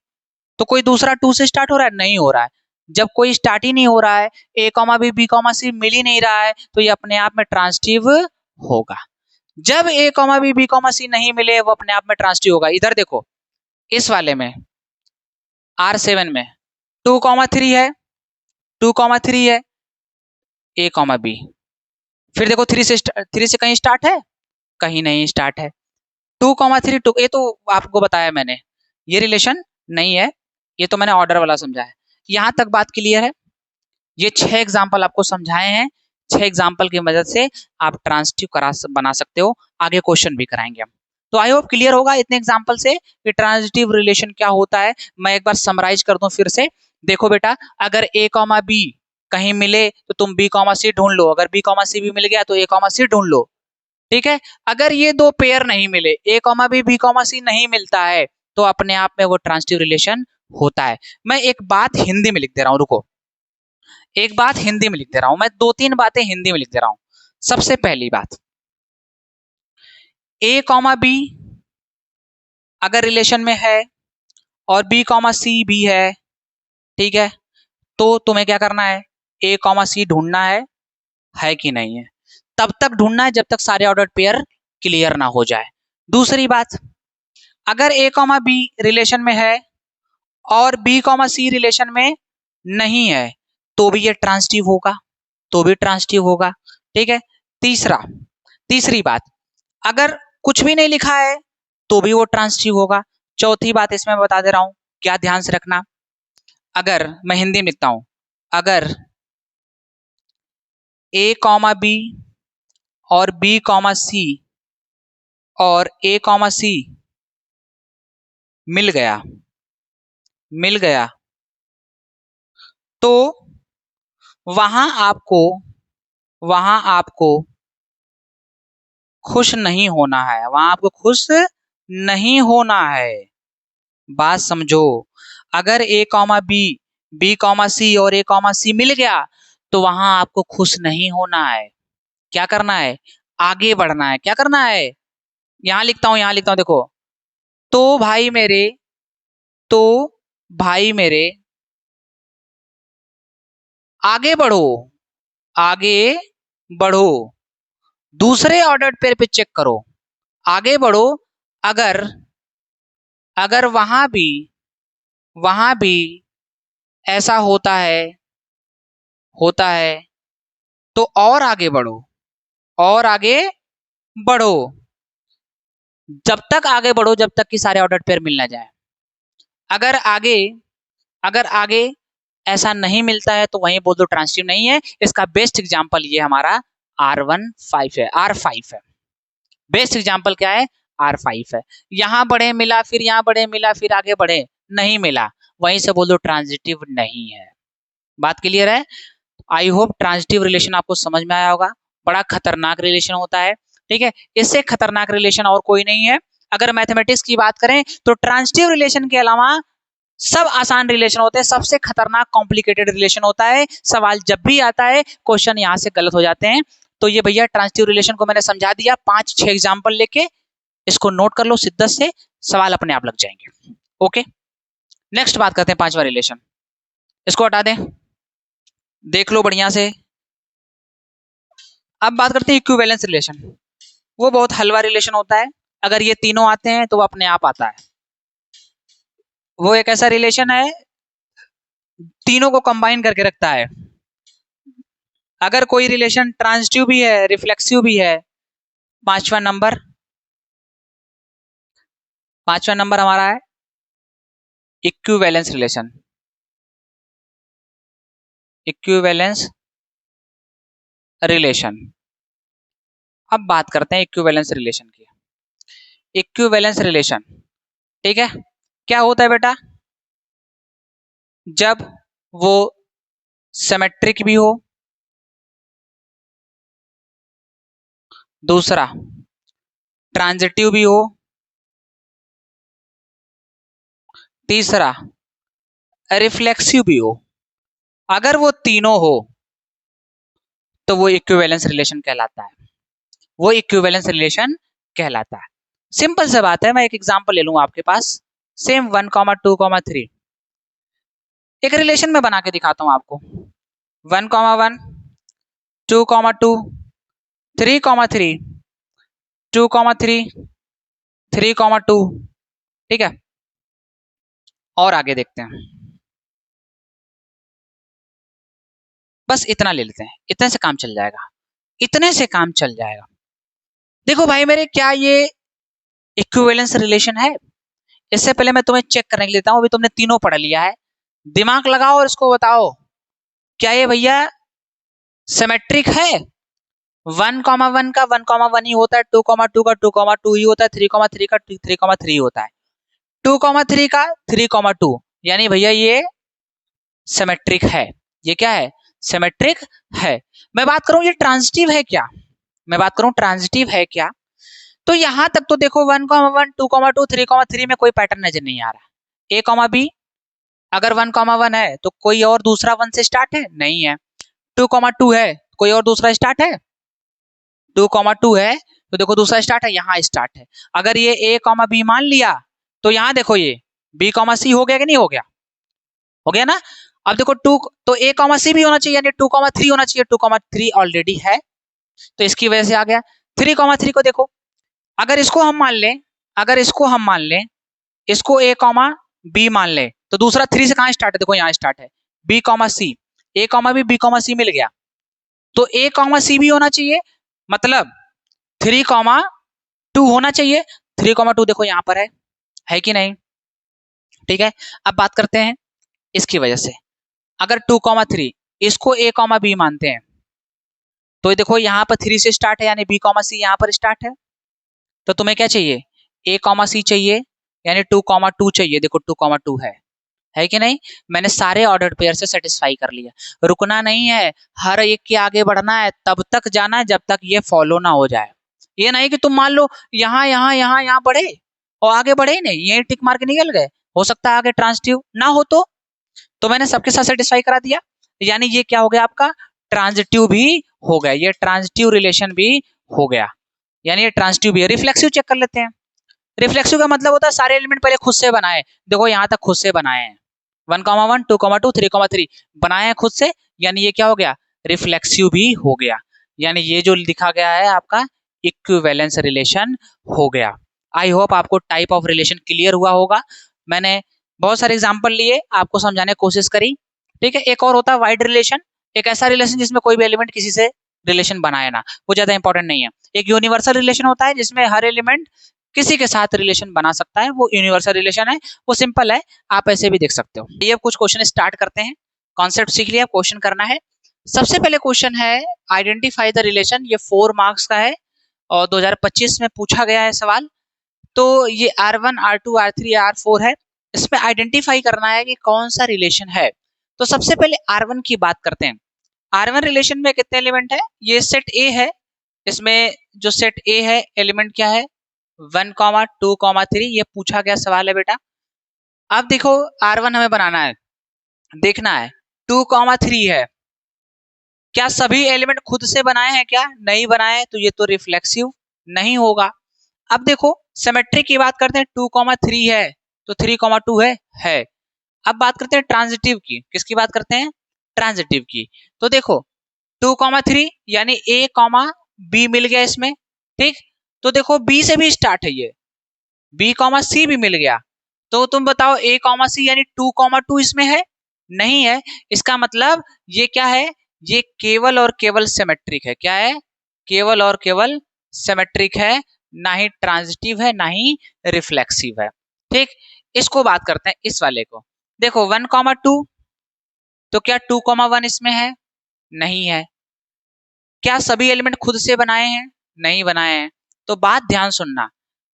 तो कोई दूसरा 2 से स्टार्ट हो रहा है, नहीं हो रहा है। जब कोई स्टार्ट ही नहीं हो रहा है, A, B, B, C मिल ही नहीं रहा है, तो ये अपने आप में ट्रांसिटिव होगा। जब A, B, B, C नहीं मिले, वो अपने आप में ट्रांसिटिव होगा। इधर देखो, इस वाले में R7 में 2,3 है, 2,3 है A, B, फिर देखो 3 से कहीं स्टार्ट है, कहीं नहीं स्टार्ट है। 2,3 2, ये तो आपको बताया मैंने, ये रिलेशन नहीं है, ये तो मैंने ऑर्डर वाला समझाया। यहां तक बात क्लियर है। ये 6 एग्जाम्पल आपको समझाए हैं, 6 एग्जाम्पल की मदद से आप ट्रांसिटिव बना सकते हो। आगे क्वेश्चन भी कराएंगे हम। तो आई होप क्लियर होगा इतने एग्जाम्पल से कि ट्रांसिटिव रिलेशन क्या होता है। मैं एक बार समराइज कर दूं फिर से। देखो बेटा, अगर A, B कहीं मिले तो तुम B, C ढूंढ लो, अगर B, C भी मिल गया तो A, C ढूंढ लो, ठीक है। अगर ये दो पेयर नहीं मिले, A, B, B, C नहीं मिलता है, तो अपने आप में वो ट्रांसिटिव रिलेशन होता है। मैं एक बात हिंदी में लिख दे रहा हूं, रुको, एक बात हिंदी में लिख दे रहा हूं, मैं 2-3 बातें हिंदी में लिख दे रहा हूं। सबसे पहली बात, A, B अगर रिलेशन में है और B, C भी है, ठीक है, तो तुम्हें क्या करना है, A, C ढूंढना है कि नहीं है। तब तक ढूंढना है जब तक सारे ऑर्डर्ड पेयर क्लियर ना हो जाए। दूसरी बात, अगर A, B रिलेशन में है और B, C रिलेशन में नहीं है, तो भी ये ट्रांसिटिव होगा। तो भी ट्रांजिटिव होगा। ठीक है। तीसरी बात, अगर कुछ भी नहीं लिखा है तो भी वो ट्रांजिटिव होगा। चौथी बात इसमें मैं बता दे रहा हूं, क्या ध्यान से रखना, अगर मैं हिंदी में लिखता हूं, अगर ए कॉमा बी और बी कॉमा सी और ए कॉमा सी मिल गया तो वहां आपको खुश नहीं होना है, वहां आपको खुश नहीं होना है। बात समझो, अगर A comma B, B comma सी और ए कॉमा सी मिल गया तो वहां आपको खुश नहीं होना है। क्या करना है? आगे बढ़ना है। क्या करना है? यहां लिखता हूं, देखो। तो भाई मेरे तो भाई मेरे आगे बढ़ो, आगे बढ़ो, दूसरे ऑर्डर पेयर पे चेक करो, आगे बढ़ो। अगर अगर वहां भी ऐसा होता है तो और आगे बढ़ो, और आगे बढ़ो, जब तक आगे बढ़ो जब तक कि सारे ऑर्डर पेयर मिल ना जाए। अगर आगे अगर आगे ऐसा नहीं मिलता है तो वहीं बोल दो ट्रांजिटिव नहीं है। इसका बेस्ट एग्जांपल ये हमारा R15 है, R5 है। बेस्ट एग्जांपल क्या है? R5 है। यहां बढ़े मिला, फिर यहां बढ़े मिला, फिर आगे बढ़े नहीं मिला, वहीं से बोल दो ट्रांजिटिव नहीं है। बात क्लियर है? आई होप ट्रांजिटिव रिलेशन आपको समझ में आया होगा। बड़ा खतरनाक रिलेशन होता है। ठीक है, इससे खतरनाक रिलेशन और कोई नहीं है। अगर मैथमेटिक्स की बात करें तो ट्रांजिटिव रिलेशन के अलावा सब आसान रिलेशन होते हैं, सबसे खतरनाक कॉम्प्लिकेटेड रिलेशन होता है। सवाल जब भी आता है क्वेश्चन यहां से गलत हो जाते हैं। तो ये भैया ट्रांजिटिव रिलेशन को मैंने समझा दिया, 5-6 एग्जाम्पल लेके इसको नोट कर लो, शिद्दत से सवाल अपने आप लग जाएंगे। ओके, नेक्स्ट बात करते हैं 5वां रिलेशन। इसको हटा दें, देख लो बढ़िया से। अब बात करते हैं इक्विवेलेंस रिलेशन। वो बहुत हलवा रिलेशन होता है। अगर ये तीनों आते हैं तो वो अपने आप आता है। वो एक ऐसा रिलेशन है तीनों को कंबाइन करके रखता है। अगर कोई रिलेशन ट्रांजिटिव भी है, रिफ्लेक्सिव भी है, पांचवा नंबर हमारा है इक्विवेलेंस रिलेशन। Equivalence relation. अब बात करते हैं इक्विवेलेंस रिलेशन की। इक्विवेलेंस रिलेशन, ठीक है, क्या होता है बेटा? जब वो सिमेट्रिक भी हो, दूसरा ट्रांजिटिव भी हो, तीसरा रिफ्लेक्सिव भी हो। अगर वो तीनों हो तो वो इक्विवेलेंस रिलेशन कहलाता है। वो इक्विवेलेंस रिलेशन कहलाता है। सिंपल सा बात है, मैं एक एग्जांपल ले लूंगा आपके पास। सेम 1,2,3 एक रिलेशन में बना के दिखाता हूं आपको। 1,1, 2,2, 3,3, 2,3, 3,2। ठीक है, और आगे देखते हैं। बस इतना ले लेते हैं, इतने से काम चल जाएगा, इतने से काम चल जाएगा। देखो भाई मेरे, क्या ये इक्विवेलेंस रिलेशन है? इससे पहले मैं तुम्हें चेक करने के लिए देता हूं। अभी तुमने तीनों पढ़ लिया है, दिमाग लगाओ और इसको बताओ, क्या ये भैया सिमेट्रिक है? 1,1 का 1,1 ही होता है, 2,2 का 2,2 ही होता है, 3,3 का 3,3 होता है, 2,3 का 3,2, यानी भैया ये सिमेट्रिक है। ये क्या है? सिमेट्रिक है। मैं बात करूं ये ट्रांजिटिव है क्या? ट्रांजिटिव है क्या? तो यहां तक तो देखो 1,1, 2,2, 3,3 में कोई पैटर्न नजर नहीं आ रहा। ए बी अगर 1,1 है तो कोई और दूसरा 1 से स्टार्ट है? नहीं है। 2,2 है, कोई और दूसरा स्टार्ट है? 2,2 है तो देखो दूसरा स्टार्ट है, यहाँ स्टार्ट है। अगर ये ए बी मान लिया तो यहाँ देखो ये बी सी हो गया कि नहीं हो गया? हो गया ना। अब देखो 2 तो ए सी भी होना चाहिए, यानी 2,3 होना चाहिए। 2,3 ऑलरेडी है तो इसकी वजह से आ गया। 3,3 को देखो, अगर इसको हम मान लें, इसको ए बी मान ले तो दूसरा 3 से कहां स्टार्ट है? देखो यहाँ स्टार्ट है B C. A B C मिल गया। तो ए कॉमा सी भी होना चाहिए, मतलब 3,2 होना चाहिए। 3,2 देखो यहां पर है कि नहीं? ठीक है, अब बात करते हैं इसकी वजह से। अगर 2,3 इसको ए कॉमा बी मानते हैं तो देखो यहाँ पर 3 से स्टार्ट है, यानी बी कॉमा सी यहाँ पर स्टार्ट है। तो तुम्हें क्या चाहिए? ए कॉमा सी चाहिए, यानी 2,2 चाहिए। देखो 2,2 है कि नहीं? मैंने सारे ऑर्डर पेयर से सेटिस्फाई कर लिया। रुकना नहीं है, हर एक के आगे बढ़ना है, तब तक जाना है जब तक ये फॉलो ना हो जाए। ये नहीं कि तुम मान लो यहाँ यहाँ यहाँ यहाँ बढ़े और आगे बढ़े ही नहीं, ये टिक मार के निकल गए, हो सकता है आगे ट्रांजिटिव ना हो। तो मैंने सबके साथ सेटिस्फाई करा दिया, यानी ये क्या हो गया आपका? ट्रांजिटिव भी हो गया, ये ट्रांजिटिव रिलेशन भी हो गया, यानी ये ट्रांजिटिव भी है। रिफ्लेक्सिव चेक कर लेते हैं। रिफ्लेक्सिव का मतलब होता है सारे एलिमेंट पहले खुद से बनाए। देखो यहाँ तक खुद से बनाए हैं, 1,1 2,2 3,3 बनाए हैं खुद से, यानी ये क्या हो गया? रिफ्लेक्सिव भी हो गया, यानी ये जो लिखा गया है आपका इक्विवेलेंस रिलेशन हो गया। आई होप आपको टाइप ऑफ रिलेशन क्लियर हुआ होगा। मैंने बहुत सारे एग्जांपल लिए, आपको समझाने की कोशिश करी। ठीक है, एक और होता है वाइड रिलेशन, एक ऐसा रिलेशन जिसमें कोई भी एलिमेंट किसी से रिलेशन बनाए ना, वो ज्यादा इंपॉर्टेंट नहीं है। एक यूनिवर्सल रिलेशन होता है जिसमें हर एलिमेंट किसी के साथ रिलेशन बना सकता है, वो यूनिवर्सल रिलेशन है, वो सिंपल है, आप ऐसे भी देख सकते हो। ये कुछ क्वेश्चन स्टार्ट करते हैं, कॉन्सेप्ट सीख लिया, क्वेश्चन करना है। सबसे पहले क्वेश्चन है आइडेंटिफाई द रिलेशन, ये 4 मार्क्स का है और 2025 में पूछा गया है सवाल। तो ये R1 R2 R3 R4 है, इसमें आइडेंटिफाई करना है कि कौन सा रिलेशन है। तो सबसे पहले R1 की बात करते हैं। R1 रिलेशन में कितने एलिमेंट है? ये सेट A है, इसमें जो सेट A है एलिमेंट क्या है? 1, 2, 3, ये पूछा गया सवाल है बेटा। अब देखो R1 हमें बनाना है, देखना है 2, 3 है, क्या सभी एलिमेंट खुद से बनाए हैं? क्या नहीं बनाए, तो ये तो रिफ्लेक्सिव नहीं होगा। अब देखो सिमेट्री की बात करते हैं, 2, 3 है तो 3,2 है। अब बात करते हैं ट्रांजिटिव की, किसकी बात करते हैं? ट्रांजिटिव की। तो देखो 2, 3 यानी ए कॉमा बी मिल गया इसमें, ठीक। तो देखो बी से भी स्टार्ट है, ये बी कॉमा सी भी मिल गया। तो तुम बताओ ए कॉमा सी यानी 2,2 इसमें है? नहीं है। इसका मतलब ये क्या है? ये केवल और केवल सिमेट्रिक है। क्या है? केवल और केवल सिमेट्रिक है, ना ही ट्रांजिटिव है, ना ही रिफ्लेक्सिव है। ठीक, इसको बात करते हैं इस वाले को। देखो 1, 2, तो क्या 2,1 इसमें है? नहीं है। क्या सभी एलिमेंट खुद से बनाए हैं? नहीं बनाए हैं। तो बात ध्यान सुनना,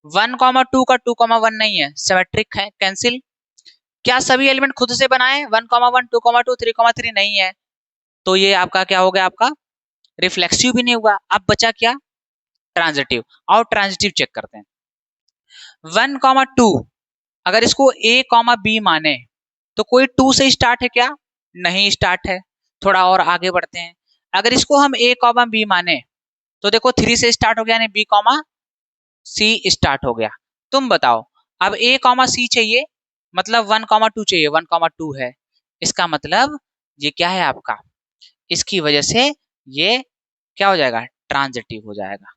1, 2 का 2,1 नहीं है, सिमेट्रिक है, कैंसिल। क्या सभी एलिमेंट खुद से बनाए हैं? 1, 1 2, 2 3,3 नहीं है, तो ये आपका क्या हो गया? आपका रिफ्लेक्सिव भी नहीं हुआ। अब बचा क्या? ट्रांजिटिव। और ट्रांजिटिव चेक करते हैं। 1, 2 अगर इसको ए कॉमा बी माने तो कोई 2 से स्टार्ट है क्या? नहीं स्टार्ट है। थोड़ा और आगे बढ़ते हैं, अगर इसको हम ए कॉमा बी माने तो देखो 3 से स्टार्ट हो गया, यानी बी कॉमा सी स्टार्ट हो गया। तुम बताओ, अब ए कॉमा सी चाहिए, मतलब 1, 2 चाहिए, 1, 2 है। इसका मतलब ये क्या है आपका? इसकी वजह से ये क्या हो जाएगा? ट्रांजिटिव हो जाएगा।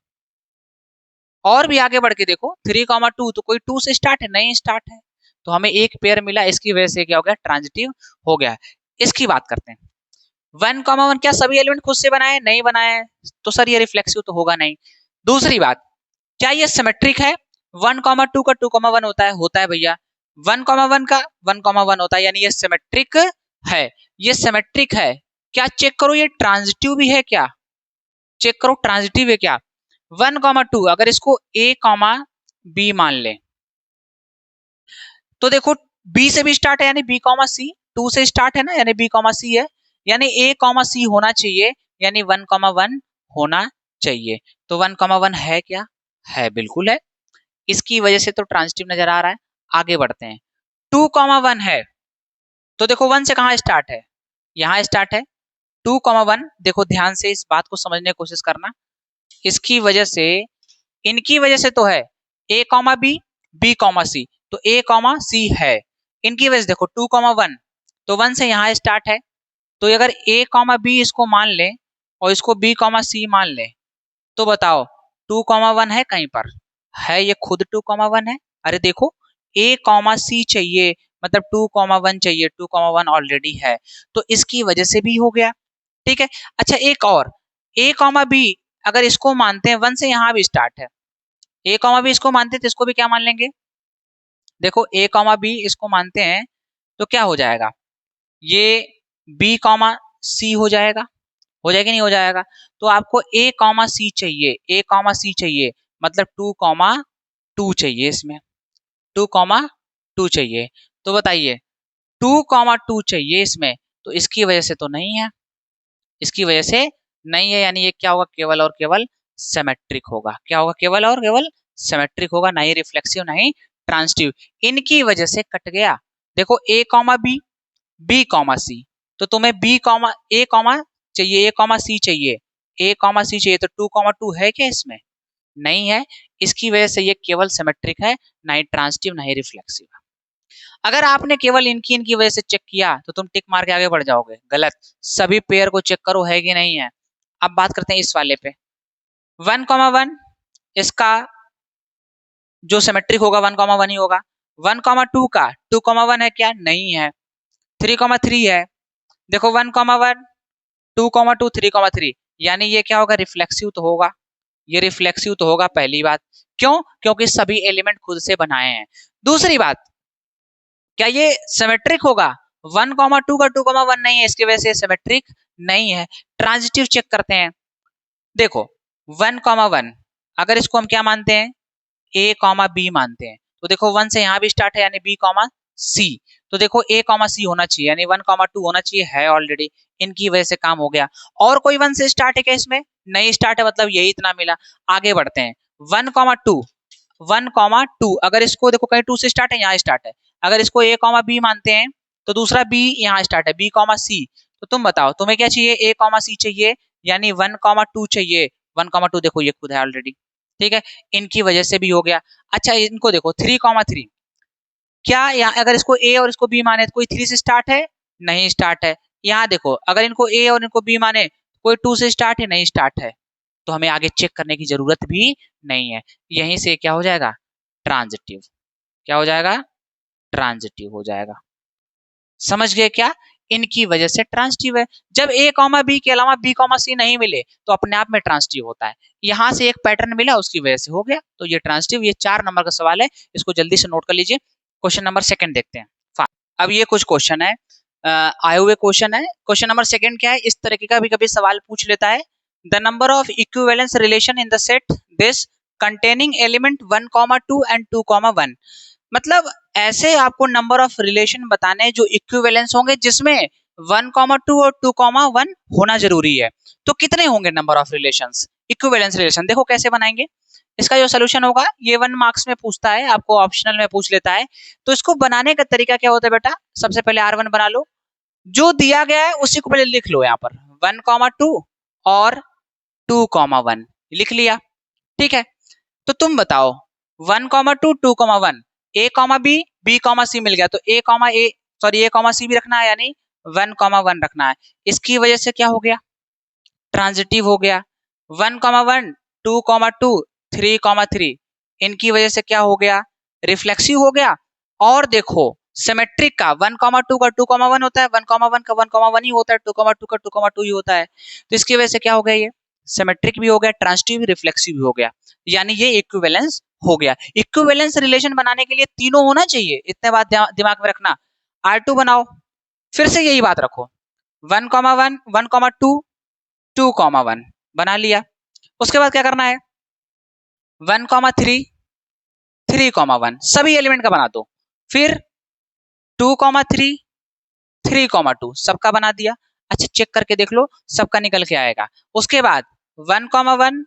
और भी आगे बढ़ के देखो 3, 2 तो कोई 2 से स्टार्ट है? नहीं स्टार्ट है, तो हमें एक पेयर मिला, इसकी वजह से क्या हो गया? ट्रांजिटिव हो गया। इसकी बात करते हैं। 1, 1 क्या सभी एलिमेंट खुद से बनाए? नहीं बनाए, तो सर ये रिफ्लेक्सिव तो होगा नहीं। दूसरी बात, क्या ये सिमेट्रिक है? 1, 2 का 2,1 होता है? होता है भैया। 1, 1 का 1,1 होता है, यानी ये सिमेट्रिक है। ये सिमेट्रिक है, क्या चेक करो ये ट्रांजिटिव भी है क्या? चेक करो ट्रांजिटिव है क्या? 1, 2 अगर इसको ए कॉमा बी मान ले तो देखो बी से भी स्टार्ट है, यानी बी कॉमा सी। 2 से स्टार्ट है ना, यानी बी कॉमा सी है, यानी ए कॉमा सी होना चाहिए, यानी 1, 1 होना चाहिए। तो 1, 1 है क्या? है, बिल्कुल है। इसकी वजह से तो ट्रांजिटिव नजर आ रहा है। आगे बढ़ते हैं। 2, 1 है, तो देखो 1 से कहां स्टार्ट है? यहां स्टार्ट है। 2, 1 देखो ध्यान से इस बात को समझने की कोशिश करना। इसकी वजह से, इनकी वजह से तो है A comma B, B comma सी, तो ए कॉमा सी है। इनकी वजह से देखो 2, 1 तो 1 से यहां स्टार्ट है, तो अगर ए कॉमा बी इसको मान ले और इसको बी कॉमा सी मान ले तो बताओ 2, 1 है कहीं पर? है, ये खुद 2, 1 है। अरे देखो ए कॉमा सी चाहिए, मतलब 2, 1 चाहिए, 2, 1 ऑलरेडी है, तो इसकी वजह से भी हो गया। ठीक है। अच्छा एक और, ए कॉमा बी अगर इसको मानते हैं, वन से यहाँ भी स्टार्ट है, ए कॉमा बी इसको मानते हैं तो इसको भी क्या मान लेंगे, देखो ए कॉमा बी इसको मानते हैं तो क्या हो जाएगा, ये बी कॉमा सी हो जाएगा, हो जाएगा नहीं हो जाएगा। तो आपको ए कॉमा सी चाहिए, ए कॉमा सी चाहिए, मतलब 2,2 चाहिए, इसमें 2,2 चाहिए। तो बताइए 2,2 चाहिए इसमें, तो इसकी वजह से तो नहीं है, इसकी वजह से नहीं है, यानी ये क्या होगा, केवल और केवल सिमेट्रिक होगा। क्या होगा, केवल और केवल सिमेट्रिक होगा, ना ही रिफ्लेक्सिव ना ही ट्रांसिटिव। इनकी वजह से कट गया। देखो ए कॉमा बी, बी कॉमा सी, तो तुम्हें बी कॉमा ए कॉमा चाहिए, ए कॉमा सी चाहिए, ए कॉमा सी चाहिए, तो 2,2 है क्या इसमें, नहीं है। इसकी वजह से ये केवल सिमेट्रिक है, ना ही ट्रांसिटिव ना ही रिफ्लेक्सिव। अगर आपने केवल इनकी इनकी वजह से चेक किया तो तुम टिक मार के आगे बढ़ जाओगे, गलत। सभी पेयर को चेक करो है कि नहीं है। अब बात करते हैं इस वाले पे, 1,1 इसका जो सिमेट्रिक होगा 1,1 ही होगा। 1,2 का 2,1 है क्या, नहीं है। 3,3 है, देखो 1,1 2,2 3,3, यानी ये क्या होगा, रिफ्लेक्सिव तो होगा, ये रिफ्लेक्सिव तो होगा, पहली बात। क्यों, क्योंकि सभी एलिमेंट खुद से बनाए हैं। दूसरी बात, क्या ये सिमेट्रिक होगा, 1,2 का 2,1 नहीं है, इसकी वजह से सिमेट्रिक नहीं है। ट्रांजिटिव चेक करते हैं, देखो 1,1 अगर इसको हम क्या मानते हैं, ए कॉमा बी मानते हैं, तो देखो 1 से यहाँ भी स्टार्ट है, यानी बी कॉमा सी, तो देखो ए कॉमा सी होना चाहिए, यानी 1,2 होना चाहिए, है ऑलरेडी, इनकी वजह से काम हो गया। और कोई 1 से स्टार्ट है क्या इसमें, नहीं स्टार्ट है, मतलब यही इतना मिला। आगे बढ़ते हैं, 1,2 1,2 अगर इसको देखो कहीं 2 से स्टार्ट है, यहाँ स्टार्ट है, अगर इसको ए कॉमा बी मानते हैं तो दूसरा बी यहाँ स्टार्ट है, बी कॉमा सी, तो तुम बताओ तुम्हें क्या चाहिए, ए कॉमा सी चाहिए, यानी 1,2 चाहिए। 1,2 देखो ये खुद है ऑलरेडी, ठीक है, इनकी वजह से भी हो गया। अच्छा इनको देखो 3,3, क्या यहाँ अगर इसको ए और इसको बी माने तो कोई 3 से स्टार्ट है, नहीं स्टार्ट है। यहाँ देखो अगर इनको ए और इनको बी माने कोई 2 से स्टार्ट है, नहीं स्टार्ट है, तो हमें आगे चेक करने की जरूरत भी नहीं है। यहीं से क्या हो जाएगा, ट्रांजिटिव, क्या हो जाएगा, ट्रांजिटिव हो जाएगा। समझ गए क्या, इनकी वजह से ट्रांजिटिव है। जब ए कॉमा बी के अलावा बी कॉमा सी नहीं मिले तो अपने आप में ट्रांजिटिव होता है। यहां से एक पैटर्न मिला, उसकी वजह से हो गया, तो ये ट्रांजिटिव। ये 4 नंबर का सवाल है, इसको जल्दी से नोट कर लीजिए। क्वेश्चन नंबर 2 देखते हैं। अब ये कुछ क्वेश्चन है, आए हुए क्वेश्चन है। क्वेश्चन नंबर 2 क्या है, इस तरीके का भी कभी सवाल पूछ लेता है, the number of equivalence relation in the set this containing element 1,2 and 2,1, मतलब ऐसे आपको नंबर ऑफ रिलेशन बताने हैं जो इक्विवेलेंस होंगे, जिसमें 1,2 और 2,1 होना जरूरी है। तो कितने होंगे number of relations, equivalence relation, देखो कैसे बनाएंगे। इसका जो सोल्यूशन होगा, ये 1 मार्क्स में पूछता है, आपको ऑप्शनल में पूछ लेता है। तो इसको बनाने का तरीका क्या होता है बेटा, सबसे पहले R1 बना लो, जो दिया गया है उसी को पहले लिख लो। यहाँ पर 1,2 और 2,1 लिख लिया, ठीक है। तो तुम बताओ 1,2 2,1, ए कॉमा बी बी कॉमा सी मिल गया, तो ए कॉमा ए सॉरी ए कॉमा सी भी रखना है, यानी 1,1 रखना है। इसकी वजह से क्या हो गया, ट्रांजिटिव हो गया। 1,1 2,2 3,3 इनकी वजह से क्या हो गया, रिफ्लेक्सिव हो गया। और देखो सिमेट्रिक का 1,2 का 2,1 होता है, 1,1 का 1,1 ही होता है, 2,2 का 2,2 ही होता है। तो इसकी वजह से क्या हो गया, ये सिमेट्रिक भी हो गया, ट्रांजिटिव रिफ्लेक्सिव भी हो गया, यानी ये इक्विवेलेंस हो गया। इक्विवेलेंस रिलेशन बनाने के लिए तीनों होना चाहिए, इतने बात दिमाग में रखना। R2 बनाओ, फिर से यही बात रखो, 1,1 1,2 2,1 बना लिया। उसके बाद क्या करना है, 1,3 3,1 सभी एलिमेंट का बना दो, फिर 2,3 3,2 सबका बना दिया। अच्छा चेक करके देख लो, सबका निकल के आएगा। उसके बाद 1,1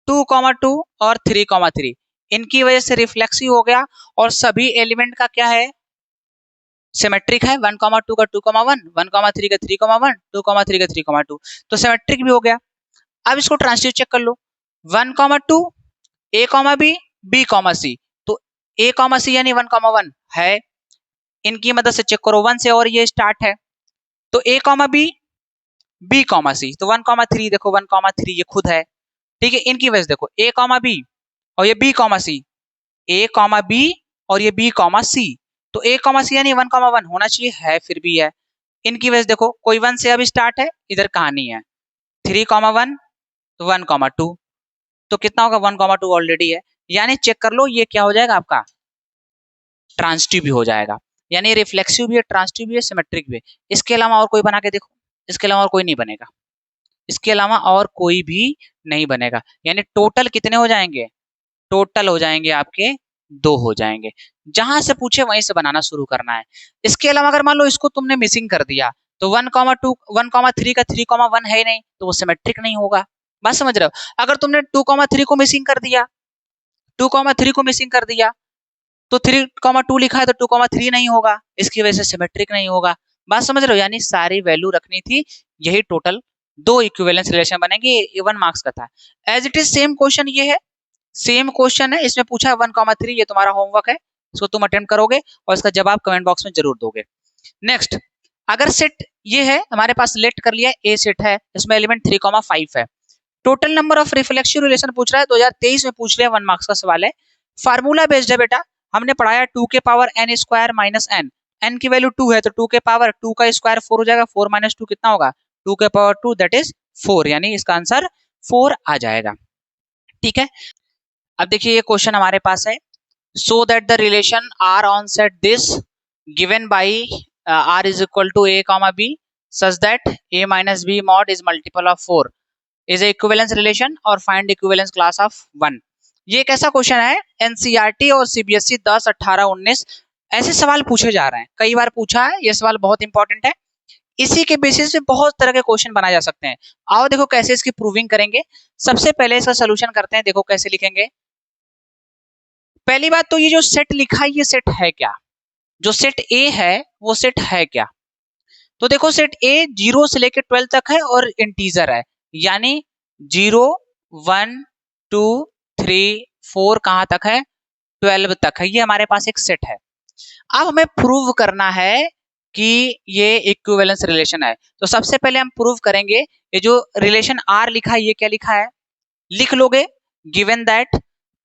2,2 और 3,3 इनकी वजह से रिफ्लेक्सिव हो गया, और सभी एलिमेंट का क्या है, सिमेट्रिक है। 1,2 का 2,1 1,3 का 3,1 2,3 का 3,2, तो सिमेट्रिक भी हो गया। अब इसको ट्रांसलेट चेक कर लो, 1,2 ए कॉमा बी बी कॉमा सी, तो ए कॉमा सी यानी 1,1 है, इनकी मदद से चेक करो, 1 से और ये स्टार्ट है, तो ए कॉमा बी बी कॉमा सी, तो 1,3 देखो 1,3 ये खुद है, ठीक है। इनकी वजह से देखो ए कॉमा बी और ये बी कॉमा सी, ए कॉमा बी और ये बी कॉमा सी, तो ए कॉमा सी यानी 1,1 होना चाहिए, है फिर भी है। इनकी वजह से देखो कोई 1 से अभी स्टार्ट है, इधर कहानी है, 3,1 तो 1,2, तो कितना होगा 1,2 ऑलरेडी है, यानी चेक कर लो ये क्या हो जाएगा आपका ट्रांसिटिव भी हो जाएगा, यानी रिफ्लेक्सिव भी है, ट्रांसिटिव भी है, सिमेट्रिक भी है। इसके अलावा और कोई बना के देखो, इसके अलावा और कोई नहीं बनेगा, इसके अलावा और कोई भी नहीं बनेगा, यानी टोटल कितने हो जाएंगे, टोटल हो जाएंगे आपके 2 हो जाएंगे। जहां से पूछे वहीं से बनाना शुरू करना है। इसके अलावा अगर मान लो इसको तुमने मिसिंग कर दिया तो 1,2 1,3 का 3,1 है ही नहीं, तो वो सिमेट्रिक नहीं होगा। बात समझ रहे हो? अगर तुमने 2,3 को मिसिंग कर दिया, 2,3 को मिसिंग कर दिया तो 3,2 लिखा है तो 2,3 नहीं होगा, इसकी वजह से सिमेट्रिक नहीं होगा। बात समझ रहे हो? यानी सारी वैल्यू रखनी थी, यही टोटल 2 इक्विवेलेंस रिलेशन बनेंगे। ये 1 मार्क्स का था। As it is same question ये है, सेम क्वेश्चन है, इसमें पूछा है 1,3, ये तुम्हारा होमवर्क है, इसको तुम अटेम्प्ट करोगे और इसका जवाब कमेंट बॉक्स में जरूर दोगे। नेक्स्ट, अगर सेट ये है हमारे पास, लेट कर लिया ए सेट है, इसमें एलिमेंट 3,5 है, total number of reflexive relation पूछ रहा है, 2023 में पूछ लिया, 1 मार्क्स का सवाल है। फार्मूला बेस्ड है बेटा, हमने पढ़ाया 2 के power n square minus n, n की वैल्यू 2 है तो 2 के पावर 2 का स्क्वायर 4 हो जाएगा, 4 माइनस 2 कितना होगा, 2 के पावर 2 दैट इज 4, यानी इसका आंसर 4 आ जाएगा। ठीक है, अब देखिए ये क्वेश्चन हमारे पास है, so that the relation R on set this given by R is equal to A comma B such that A minus B mod is multiple of 4 is equivalence relation और फाइंड इक्विवेलेंस क्लास ऑफ 1। ये एक ऐसा question है, NCERT और CBSE 10, 18, 19 ऐसे सवाल पूछे जा रहे हैं, कई बार पूछा है, ये सवाल बहुत इंपॉर्टेंट है। इसी के बेसिस पे बहुत तरह के क्वेश्चन बनाए जा सकते हैं। आओ देखो कैसे इसकी प्रूविंग करेंगे। सबसे पहले इसका सोल्यूशन करते हैं, देखो कैसे लिखेंगे। पहली बात तो ये जो सेट लिखा है ये सेट है क्या, जो सेट ए है वो सेट है क्या। तो देखो सेट ए 0 से लेकर 12 तक है और इंटीजर है, यानी 0, 1, 2, 3, 4 कहां तक है, 12 तक है, ये हमारे पास एक सेट है। अब हमें प्रूव करना है कि ये इक्विवेलेंस रिलेशन है। तो सबसे पहले हम प्रूव करेंगे, ये जो रिलेशन आर लिखा है ये क्या लिखा है, लिख लोगे गिवन दैट,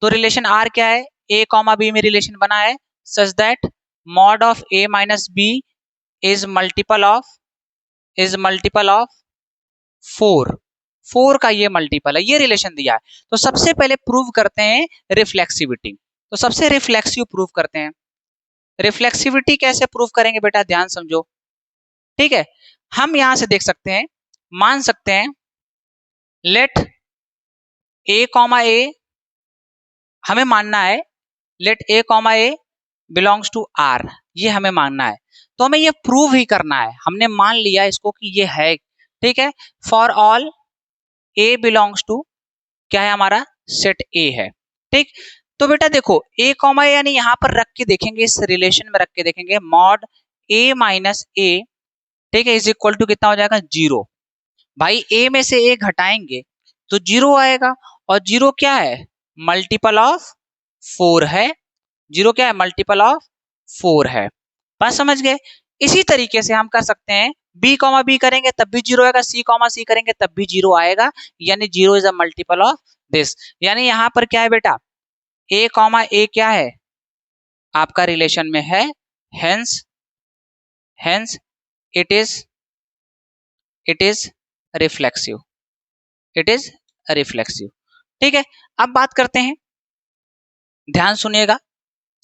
तो रिलेशन आर क्या है, ए कॉमा बी में रिलेशन बना है such that mod of A minus B is multiple of 4 का ये मल्टीपल है, ये रिलेशन दिया है। तो सबसे पहले प्रूव करते हैं रिफ्लेक्सिविटी, तो सबसे रिफ्लेक्सिव प्रूव करते हैं। रिफ्लेक्सिविटी कैसे प्रूव करेंगे बेटा, ध्यान समझो। ठीक है, हम यहां से देख सकते हैं, मान सकते हैं लेट ए कॉमा ए, हमें मानना है let A comma A belongs to R, ये हमें मानना है। तो हमें ये प्रूव ही करना है, हमने मान लिया इसको कि ये है। ठीक है, for all A belongs to क्या है हमारा, सेट ए है। ठीक, तो बेटा देखो ए कॉमा ए, यानी यहां पर रख के देखेंगे, इस रिलेशन में रख के देखेंगे, मॉड ए माइनस ए, ठीक है, इज इक्वल टू कितना हो जाएगा, 0। भाई ए में से ए घटाएंगे तो 0 आएगा, और 0 क्या है, मल्टीपल ऑफ 4 है, 0 क्या है, मल्टीपल ऑफ 4 है। बात समझ गए? इसी तरीके से हम कर सकते हैं, बी कॉमा बी करेंगे तब भी 0 आएगा, सी कॉमा सी करेंगे तब भी 0 आएगा, यानी 0 is a multiple of this. यानी यहां पर क्या है बेटा, ए कॉमा ए क्या है, आपका रिलेशन में है, hence it is reflexive, it is reflexive. ठीक है, अब बात करते हैं, ध्यान सुनिएगा,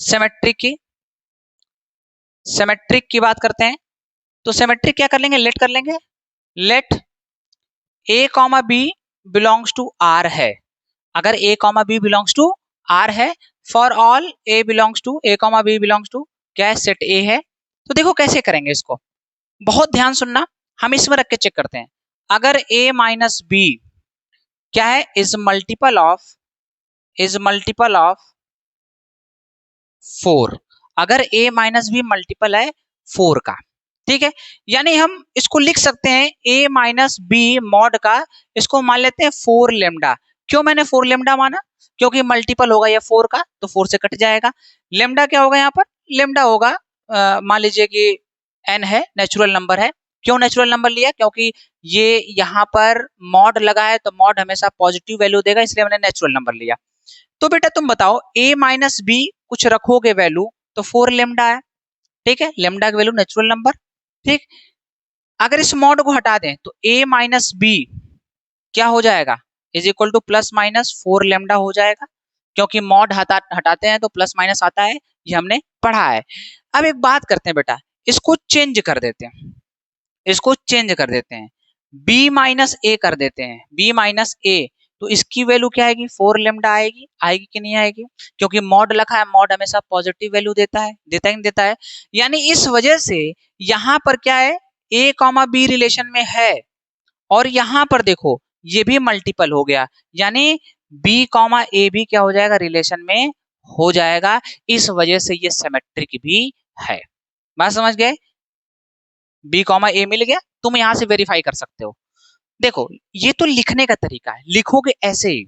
सिमेट्रिक की बात करते हैं। तो सिमेट्रिक क्या कर लेंगे, लेट कर लेंगे, let A comma B belongs to R है। अगर A comma B belongs to R है, for all A belongs to, A comma B belongs to क्या है, सेट ए है। तो देखो कैसे करेंगे इसको, बहुत ध्यान सुनना, हम इसमें रख के चेक करते हैं। अगर ए माइनस बी क्या है, इज मल्टीपल ऑफ 4, अगर ए माइनस बी मल्टीपल है 4 का, ठीक है, यानी हम इसको लिख सकते हैं ए माइनस बी मॉड का, इसको मान लेते हैं 4 लेमडा। क्यों मैंने 4 लेमडा माना, क्योंकि मल्टीपल होगा ये 4 का, तो 4 से कट जाएगा। लेमडा क्या होगा यहाँ पर, लेमडा होगा मान लीजिए कि n है, नेचुरल नंबर है। क्यों नेचुरल नंबर लिया, क्योंकि ये यहाँ पर मॉड लगा है, तो मॉड हमेशा पॉजिटिव वैल्यू देगा, इसलिए मैंने नेचुरल नंबर लिया। तो बेटा तुम बताओ, a माइनस बी कुछ रखोगे वैल्यू तो 4 लेमडा है, ठीक है, लेमडा की वैल्यू नेचुरल नंबर। ठीक, अगर इस मॉड को हटा दें तो a माइनस बी क्या हो जाएगा, is equal two plus minus 4 lambda हो जाएगा, क्योंकि मॉड हटाते हैं तो प्लस माइनस आता है, ये हमने पढ़ा है। अब एक बात करते हैं बेटा, इसको चेंज कर देते हैं, इसको चेंज कर देते हैं, बी माइनस ए कर देते हैं, बी माइनस ए, तो इसकी वैल्यू क्या आएगी, 4 लेमडा आएगी, आएगी कि नहीं आएगी, क्योंकि मॉड लिखा है, मॉड हमेशा पॉजिटिव वैल्यू देता है, देता ही नहीं देता है, यानी इस वजह से यहां पर क्या है, ए कॉमा बी रिलेशन में है, और यहां पर देखो ये भी मल्टीपल हो गया, यानी बी कॉमा ए भी क्या हो जाएगा, रिलेशन में हो जाएगा, इस वजह से ये सिमेट्रिक भी है। बात समझ गए, बी कॉमा ए मिल गया, तुम यहां से वेरीफाई कर सकते हो। देखो ये तो लिखने का तरीका है, लिखोगे ऐसे ही,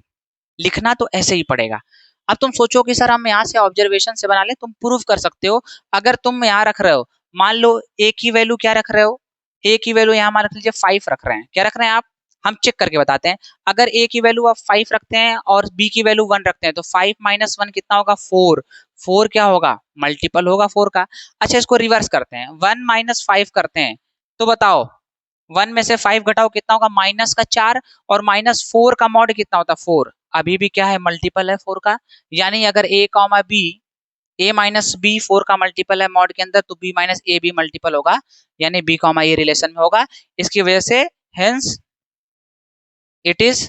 लिखना तो ऐसे ही पड़ेगा। अब तुम सोचो कि सर हम यहाँ से ऑब्जर्वेशन से बना ले, तुम प्रूफ कर सकते हो। अगर तुम यहाँ रख रहे हो, मान लो ए की वैल्यू क्या रख रहे हो, ए की वैल्यू यहाँ मान रख लीजिए 5 रख रहे हैं, क्या रख रहे हैं आप, हम चेक करके बताते हैं। अगर ए की वैल्यू आप 5 रखते हैं और बी की वैल्यू 1 रखते हैं, तो 5 माइनस 1 कितना होगा, 4, 4 क्या होगा, मल्टीपल होगा 4 का। अच्छा इसको रिवर्स करते हैं, 1 माइनस 5 करते हैं, तो बताओ 1 में से 5 घटाओ कितना होगा, माइनस का 4, और माइनस 4 का मॉड कितना होता है, 4, अभी भी क्या है, मल्टीपल है 4 का, यानी अगर A comma b, A minus B 4 का मल्टीपल है मॉड के अंदर, तो बी माइनस ए भी मल्टीपल होगा, यानी बी कॉमा ए रिलेशन में होगा, इसकी वजह से hence it is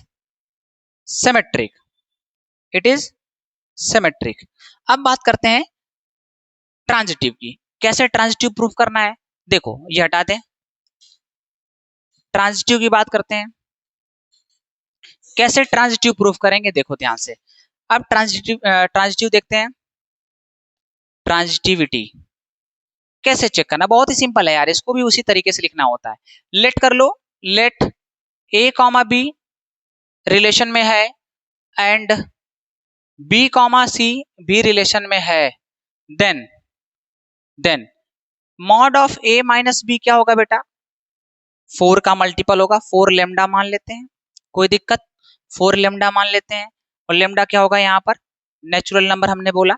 symmetric, it is symmetric. अब बात करते हैं ट्रांजिटिव की, कैसे ट्रांजिटिव प्रूफ करना है, देखो ये हटा दें, ट्रांजिटिव की बात करते हैं, कैसे ट्रांजिटिव प्रूफ करेंगे, देखो ध्यान से। अब ट्रांजिटिव देखते हैं, ट्रांजिटिविटी कैसे चेक करना, बहुत ही सिंपल है यार, इसको भी उसी तरीके से लिखना होता है। लेट कर लो, late A comma B relation में है एंड बी कॉमा सी भी रिलेशन में है, then mod of A minus b क्या होगा बेटा, 4 का मल्टीपल होगा, 4 लेमडा मान लेते हैं, कोई दिक्कत, 4 लेमडा मान लेते हैं, और लेमडा क्या होगा यहाँ पर, नेचुरल नंबर हमने बोला।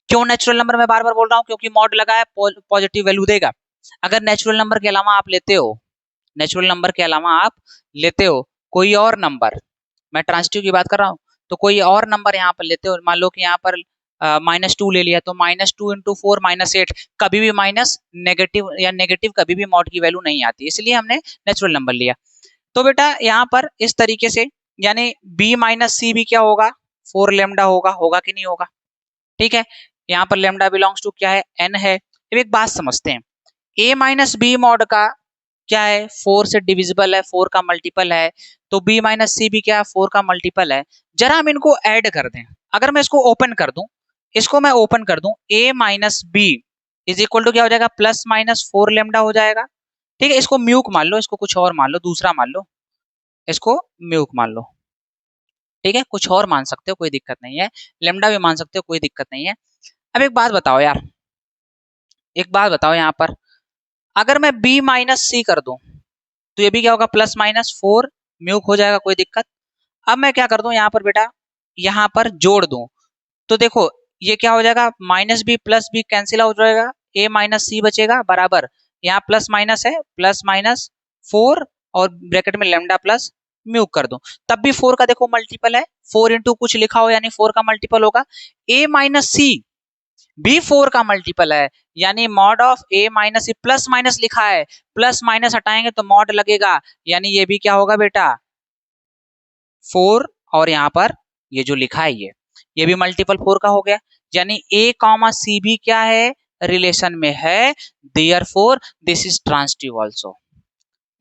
क्यों नेचुरल नंबर मैं बार बार बोल रहा हूँ, क्योंकि मॉड लगा है, पॉजिटिव वैल्यू देगा। अगर नेचुरल नंबर के अलावा आप लेते हो, नेचुरल नंबर के अलावा आप लेते हो कोई और नंबर, मैं ट्रांजिटिव की बात कर रहा हूँ, तो कोई और नंबर यहाँ पर लेते हो, मान लो कि यहाँ पर -2 ले लिया, तो -2 इंटू 4 -8, कभी भी माइनस नेगेटिव या नेगेटिव कभी भी मॉड की वैल्यू नहीं आती, इसलिए हमने नेचुरल नंबर लिया। तो बेटा यहाँ पर इस तरीके से, यानी बी माइनस सी भी क्या होगा, 4 लेमडा होगा, होगा कि नहीं होगा, ठीक है। यहाँ पर लेमडा बिलोंग्स टू क्या है, एन है। अब एक बात समझते हैं, ए माइनस बी मॉड का क्या है, 4 से डिविजिबल है, 4 का मल्टीपल है, तो बी माइनस सी भी क्या है, 4 का मल्टीपल है। जरा हम इनको ऐड कर दें, अगर मैं इसको ओपन कर दूं, इसको मैं ओपन कर दूं, A minus B is equal to क्या हो जाएगा, प्लस माइनस 4 लेमडा हो जाएगा, ठीक है। इसको म्यूक मान लो, इसको कुछ और मान लो, दूसरा मान लो, इसको म्यूक मान लो, ठीक है, कुछ और मान सकते हो कोई दिक्कत नहीं है, लेमडा भी मान सकते हो कोई दिक्कत नहीं है। अब एक बात बताओ यार, एक बात बताओ यहाँ पर, अगर मैं b माइनस सी कर दूं, तो ये भी क्या होगा, प्लस माइनस 4 म्यूक हो जाएगा, कोई दिक्कत। अब मैं क्या कर दूं यहाँ पर बेटा, यहाँ पर जोड़ दूं, तो देखो ये क्या हो जाएगा, minus b plus b cancel हो जाएगा, a माइनस सी बचेगा, बराबर यहाँ प्लस माइनस है, प्लस माइनस 4 और ब्रैकेट में लेमडा प्लस म्यूक कर दूं, तब भी 4 का देखो मल्टीपल है, 4 इंटू कुछ लिखा हो, यानी 4 का मल्टीपल होगा, a माइनस सी भी 4 का मल्टीपल है, यानी mod of a minus c, plus minus लिखा है, प्लस माइनस हटाएंगे तो मॉड लगेगा, यानी ये भी क्या होगा बेटा 4, और यहाँ पर ये जो लिखा है ये भी मल्टीपल 4 का हो गया, यानी a कॉमा सी भी क्या है, रिलेशन में है, therefore this is transitive also,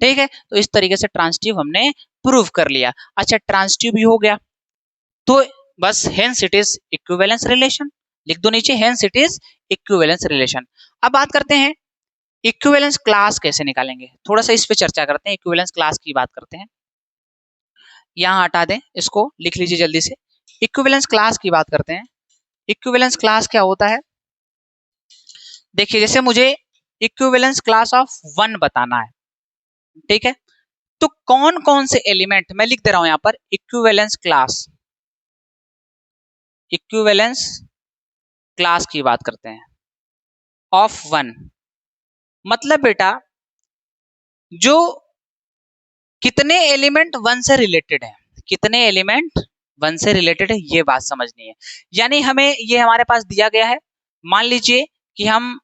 ठीक है। तो इस तरीके से ट्रांजिटिव हमने प्रूव कर लिया। अच्छा ट्रांजिटिव भी हो गया, तो बस hence it is equivalence relation, लिख दो नीचे, hence it is equivalence relation. अब बात करते हैं इक्विवेलेंस क्लास कैसे निकालेंगे, थोड़ा सा इस पे चर्चा करते हैं, इक्विवेलेंस क्लास की बात करते हैं। यहाँ हटा दें, इसको लिख लीजिए जल्दी से, इक्विवेलेंस क्लास की बात करते हैं। इक्विवेलेंस क्लास क्या होता है, देखिए जैसे मुझे इक्विवेलेंस क्लास ऑफ 1 बताना है, ठीक है, तो कौन कौन से एलिमेंट, मैं लिख दे रहा हूं यहाँ पर, इक्विवेलेंस क्लास, इक्विवेलेंस क्लास की बात करते हैं ऑफ 1, मतलब बेटा जो कितने एलिमेंट 1 से रिलेटेड है, कितने एलिमेंट 1 से रिलेटेड है, ये बात समझनी है। यानी हमें ये हमारे पास दिया गया है, मान लीजिए कि हम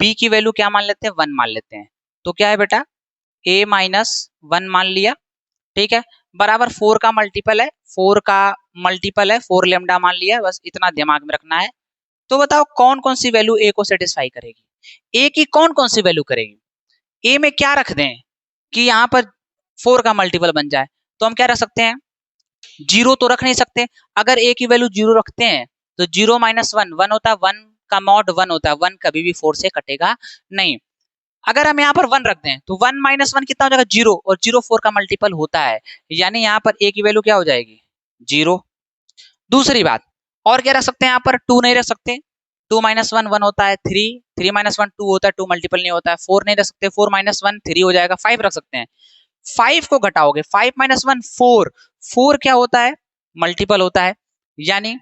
b की वैल्यू क्या मान लेते हैं, 1 मान लेते हैं। तो क्या है बेटा, a माइनस 1 मान लिया, ठीक है, बराबर 4 का मल्टीपल है, 4 का मल्टीपल है 4 लेमडा मान लिया, बस इतना दिमाग में रखना है। तो बताओ कौन कौन सी वैल्यू a को सेटिस्फाई करेगी, a की कौन कौन सी वैल्यू करेगी। a में क्या रख दें कि यहाँ पर 4 का मल्टीपल बन जाए, तो हम क्या रख सकते हैं, 0 तो रख नहीं सकते। अगर a की वैल्यू 0 रखते हैं तो 0 माइनस 1 1 होता है, 1 का मॉड 1 होता है, 1 कभी भी 4 से कटेगा नहीं। अगर हम यहाँ पर 1 रख दें तो 1 माइनस 1 कितना हो जाएगा, 0, और 0 4 का मल्टीपल होता है, यानी यहाँ पर a की वैल्यू क्या हो जाएगी, 0। दूसरी बात और क्या रख सकते हैं, यहाँ पर 2 नहीं रख सकते, 2 माइनस 1 1 होता है, 3 3 माइनस 1 2 होता है, 2 मल्टीपल नहीं होता है। 4 नहीं रख सकते, 4 माइनस 1 3 हो जाएगा। 5 रख सकते हैं, 5 को घटाओगे, 5 माइनस 1 4, 4 क्या होता है, मल्टीपल होता है, यानी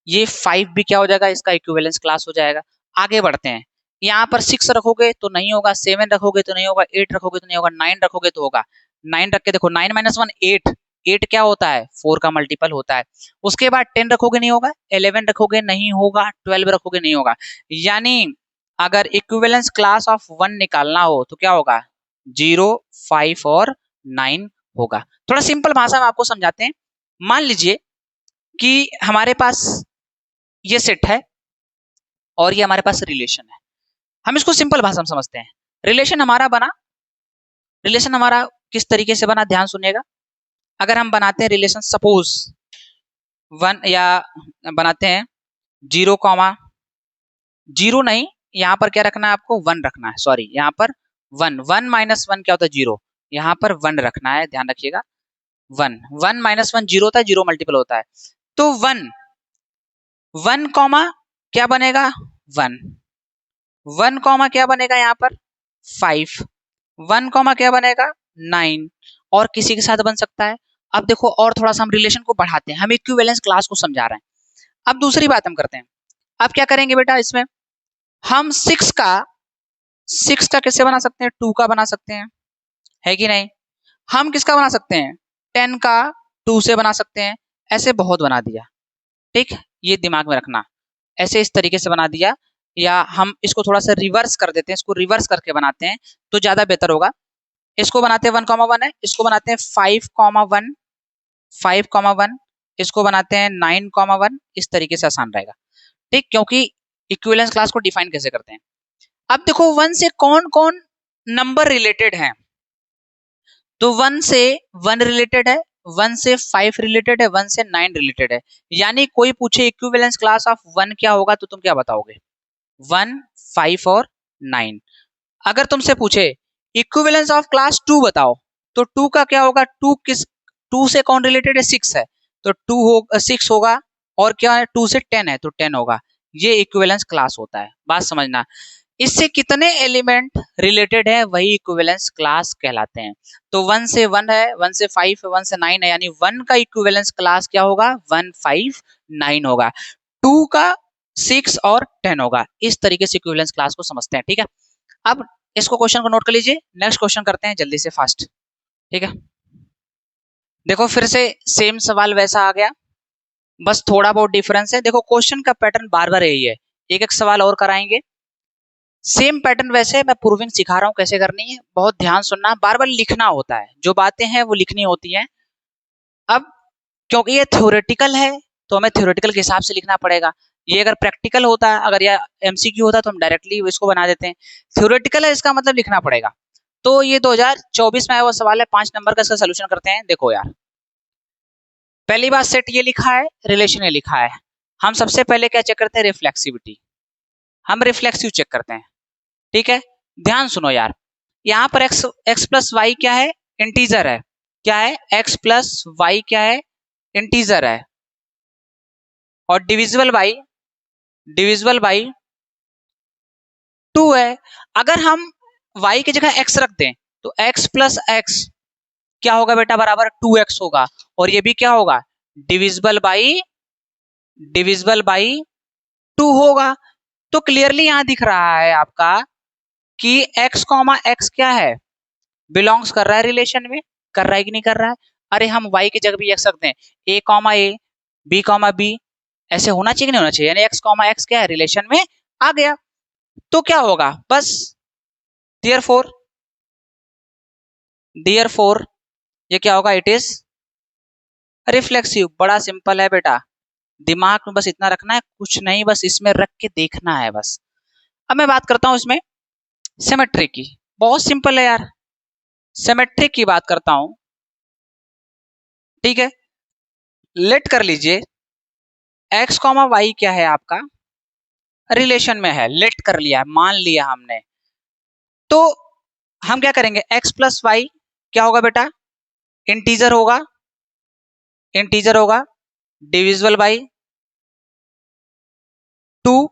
ये 5 भी क्या हो जाएगा, इसका इक्विवेलेंस क्लास हो जाएगा। आगे बढ़ते हैं, यहाँ पर 6 रखोगे तो नहीं होगा, 7 रखोगे तो नहीं होगा, 8 रखोगे तो नहीं होगा, 9 रखोगे तो होगा। 9 रख के देखो, 9 माइनस 1 8, 8 क्या होता है, 4 का मल्टीपल होता है। उसके बाद 10 रखोगे नहीं होगा, 11 रखोगे नहीं होगा, 12 रखोगे नहीं होगा। यानी अगर इक्विवेलेंस क्लास ऑफ 1 निकालना हो तो क्या होगा, 0 5 और 9 होगा। थोड़ा सिंपल भाषा में आपको समझाते हैं। मान लीजिए कि हमारे पास ये सेट है और ये हमारे पास रिलेशन है, हम इसको सिंपल भाषा में समझते हैं। रिलेशन हमारा किस तरीके से बना, ध्यान सुनिएगा। अगर हम बनाते हैं रिलेशन, सपोज 1 या बनाते हैं 0 कॉमा 0 नहीं, यहाँ पर क्या रखना है आपको, 1 रखना है, सॉरी यहाँ पर 1 1 माइनस 1 क्या होता है, 0, यहाँ पर 1 रखना है, ध्यान रखिएगा। 1 1 माइनस 1 0 होता है, 0 मल्टीपल होता है। तो 1 1 कॉमा क्या बनेगा, 1 1 कॉमा क्या बनेगा यहाँ पर 5, 1 कॉमा क्या बनेगा 9, और किसी के साथ बन सकता है। अब देखो और थोड़ा सा हम रिलेशन को बढ़ाते हैं, हम इक्विवेलेंस क्लास को समझा रहे हैं। अब दूसरी बात हम करते हैं, अब क्या करेंगे बेटा, इसमें हम 6 का कैसे बना सकते हैं, 2 का बना सकते हैं, है कि नहीं। हम किसका बना सकते हैं, 10 का 2 से बना सकते हैं, ऐसे बहुत बना दिया, ठीक, ये दिमाग में रखना, ऐसे इस तरीके से बना दिया। या हम इसको थोड़ा सा रिवर्स कर देते हैं, इसको रिवर्स करके बनाते हैं तो ज्यादा बेहतर होगा। इसको बनाते हैं 1,1 है, इसको बनाते हैं 5,1 5,1, इसको बनाते हैं 9,1, इस तरीके से आसान रहेगा, ठीक, क्योंकि इक्विवेलेंस क्लास को डिफाइन कैसे करते हैं। अब देखो 1 से कौन कौन नंबर रिलेटेड है, तो 1 से 1 रिलेटेड है, 1 से 5 रिलेटेड है, 1 से 9 रिलेटेड है। यानी कोई पूछे इक्विवेलेंस क्लास ऑफ 1 क्या होगा तो तुम क्या बताओगे, 1 5 और 9। अगर तुमसे पूछे इक्विवेलेंस ऑफ क्लास 2 बताओ, तो 2 का क्या होगा, 2 से कौन रिलेटेड है, 6 है, तो 6 होगा, और क्या है 2 से 10 है तो 10 होगा। ये इक्विवेलेंस क्लास होता है, बात समझना। इससे कितने एलिमेंट रिलेटेड है वही इक्विवेलेंस क्लास कहलाते हैं। तो 1 से 1 है, 1 से 5 है, 1 से 9 है, यानी 1 का इक्विवेलेंस क्लास क्या होगा, 1 5 9 होगा, 2 का 6 और 10 होगा। इस तरीके से इक्विवेलेंस क्लास को समझते हैं, ठीक है। अब इसको क्वेश्चन को नोट कर लीजिए, नेक्स्ट क्वेश्चन करते हैं जल्दी से फास्ट, ठीक है। देखो फिर से सेम सवाल वैसा आ गया, बस थोड़ा बहुत डिफरेंस है। देखो क्वेश्चन का पैटर्न बार बार यही है, एक एक सवाल और कराएंगे, सेम पैटर्न वैसे मैं प्रूविंग सिखा रहा हूँ कैसे करनी है, बहुत ध्यान सुनना, बार बार लिखना होता है, जो बातें हैं वो लिखनी होती हैं। अब क्योंकि ये थ्योरेटिकल है तो हमें थ्योरेटिकल के हिसाब से लिखना पड़ेगा। ये अगर प्रैक्टिकल होता है, अगर यह एमसीक्यू होता तो हम डायरेक्टली इसको बना देते हैं। थ्योरेटिकल है, इसका मतलब लिखना पड़ेगा। तो ये 2024 में आया हुआ सवाल है, 5 नंबर का, इसका सोल्यूशन करते हैं। देखो यार, पहली बात सेट ये लिखा है, रिलेशन ये लिखा है। हम सबसे पहले क्या चेक करते हैं, रिफ्लेक्सिविटी, हम रिफ्लेक्सिव चेक करते हैं, ठीक है। ध्यान सुनो यार, यहाँ पर x प्लस वाई क्या है, इंटीजर है, क्या है, x प्लस वाई क्या है, इंटीजर है, और डिविजिबल बाई 2 है। अगर हम y की जगह x रख दें तो x प्लस x क्या होगा बेटा, बराबर 2x होगा, और ये भी क्या होगा, डिविजिबल बाई 2 होगा। तो क्लियरली यहां दिख रहा है आपका कि x, x क्या है, बिलोंग्स कर रहा है रिलेशन में, कर रहा है कि नहीं कर रहा है। अरे हम y की जगह भी x रखते हैं, a comma a, b comma b, ऐसे होना चाहिए कि नहीं होना चाहिए, यानी x कॉमा x क्या है, रिलेशन में आ गया। तो क्या होगा, बस देयरफॉर ये क्या होगा, इट इज रिफ्लेक्सिव। बड़ा सिंपल है बेटा, दिमाग में बस इतना रखना है, कुछ नहीं, बस इसमें रख के देखना है बस। अब मैं बात करता हूं इसमें सिमेट्री की, बहुत सिंपल है यार, सिमेट्री की बात करता हूं, ठीक है। लेट कर लीजिए x कॉमा वाई क्या है आपका, रिलेशन में है, लेट कर लिया है, मान लिया हमने। तो हम क्या करेंगे, x प्लस वाई क्या होगा बेटा, इंटीजर होगा, इंटीजर होगा, डिविजिबल बाई 2।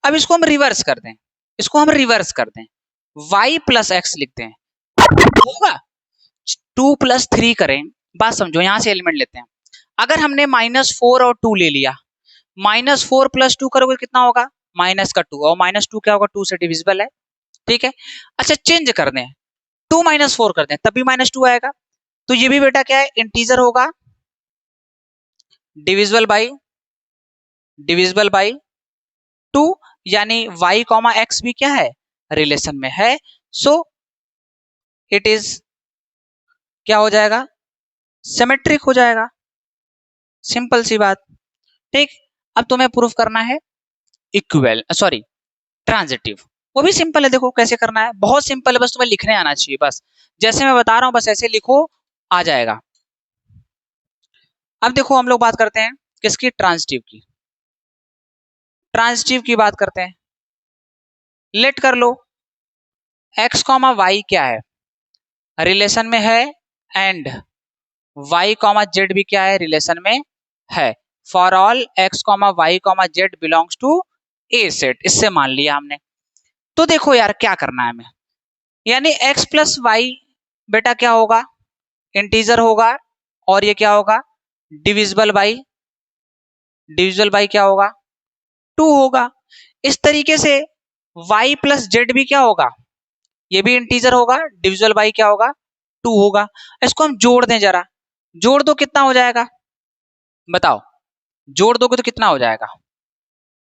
अब इसको हम रिवर्स कर दें, इसको हम रिवर्स कर दें, y प्लस एक्स लिखते हैं, होगा 2 + 3 करें। बात समझो, यहां से एलिमेंट लेते हैं, अगर हमने -4 और 2 ले लिया, -4 + 2 करोगे कितना होगा, माइनस का 2, और -2 क्या होगा, 2 से डिविजिबल है, ठीक है। अच्छा चेंज कर दें, 2 - 4 कर दें, तब भी -2 आएगा। तो ये भी बेटा क्या है, इंटीजर होगा, डिविजिबल बाई 2, यानी y कॉमा एक्स भी क्या है, रिलेशन में है। सो इट इज क्या हो जाएगा, सिमेट्रिक हो जाएगा, सिंपल सी बात, ठीक। अब तुम्हें प्रूफ करना है इक्वल, सॉरी ट्रांजिटिव, वो भी सिंपल है, देखो कैसे करना है, बहुत सिंपल है, बस तुम्हें लिखने आना चाहिए, बस जैसे मैं बता रहा हूं बस ऐसे लिखो, आ जाएगा। अब देखो हम लोग बात करते हैं किसकी, ट्रांजिटिव की, ट्रांजिटिव की बात करते हैं। लेट कर लो x कॉमा वाई क्या है, रिलेशन में है, एंड y कॉमा जेड भी क्या है, रिलेशन में है। For all x comma y comma z belongs to A set, इससे मान लिया हमने। तो देखो यार क्या करना है हमें, यानी x प्लस वाई बेटा क्या होगा, इंटीजर होगा, और ये क्या होगा, डिविजिबल बाई क्या होगा, 2 होगा। इस तरीके से y प्लस जेड भी क्या होगा, ये भी इंटीजर होगा, डिविजिबल बाई क्या होगा, 2 होगा। इसको हम जोड़ दें जरा, जोड़ दो कितना हो जाएगा, बताओ, जोड़ दोगे तो कितना हो जाएगा,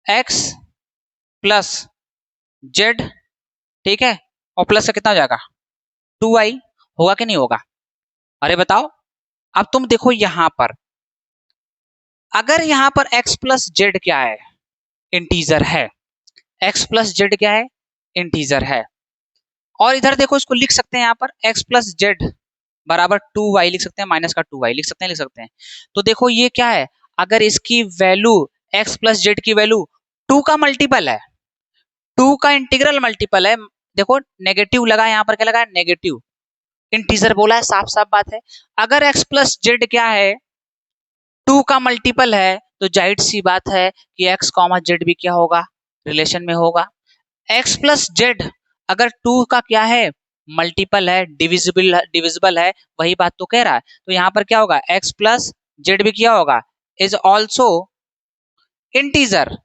x प्लस जेड, ठीक है, और प्लस से कितना हो जाएगा, 2y, होगा कि नहीं होगा, अरे बताओ। अब तुम देखो यहां पर, अगर यहां पर x प्लस जेड क्या है, इंटीजर है, x प्लस जेड क्या है, इंटीजर है, और इधर देखो इसको लिख सकते हैं, यहां पर x प्लस जेड बराबर 2y लिख सकते हैं, माइनस का 2y लिख सकते हैं। तो देखो ये क्या है, अगर इसकी वैल्यू x प्लस जेड की वैल्यू 2 का मल्टीपल है, 2 का इंटीग्रल मल्टीपल है, देखो नेगेटिव लगा, यहाँ पर क्या लगा, नेगेटिव, इंटीजर बोला है, साफ साफ बात है। अगर x प्लस जेड क्या है, 2 का मल्टीपल है, तो जाहिर सी बात है कि x कॉमा जेड भी क्या होगा, रिलेशन में होगा। x प्लस जेड अगर 2 का क्या है, मल्टीपल है, डिविजिबल है, वही बात तो कह रहा है। तो यहाँ पर क्या होगा, x प्लस जेड भी क्या होगा, is also integer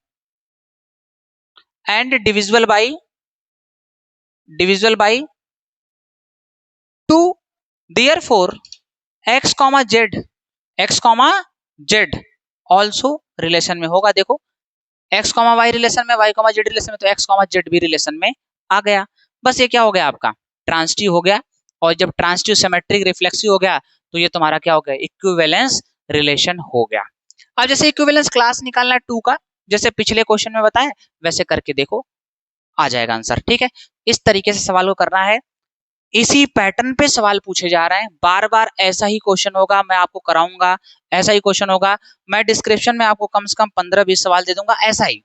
and divisible by 2। Therefore x comma Z also relation में होगा। देखो x कॉमा वाई रिलेशन में, y कॉमा जेड रिलेशन में, तो x कॉमा जेड भी रिलेशन में आ गया। बस ये क्या हो गया आपका, ट्रांजिटिव हो गया, और जब ट्रांजिटिव सिमेट्रिक रिफ्लेक्सिव हो गया तो ये तुम्हारा क्या हो गया, इक्विवेलेंस रिलेशन हो गया। अब जैसे इक्विवेलेंस क्लास निकालना है 2 का, जैसे पिछले क्वेश्चन में बताया वैसे करके देखो, आ जाएगा आंसर, ठीक है। इस तरीके से सवाल को करना है, इसी पैटर्न पे सवाल पूछे जा रहे हैं, बार बार ऐसा ही क्वेश्चन होगा, मैं आपको कराऊंगा, ऐसा ही क्वेश्चन होगा, मैं डिस्क्रिप्शन में आपको कम से कम 15-20 सवाल दे दूंगा, ऐसा ही,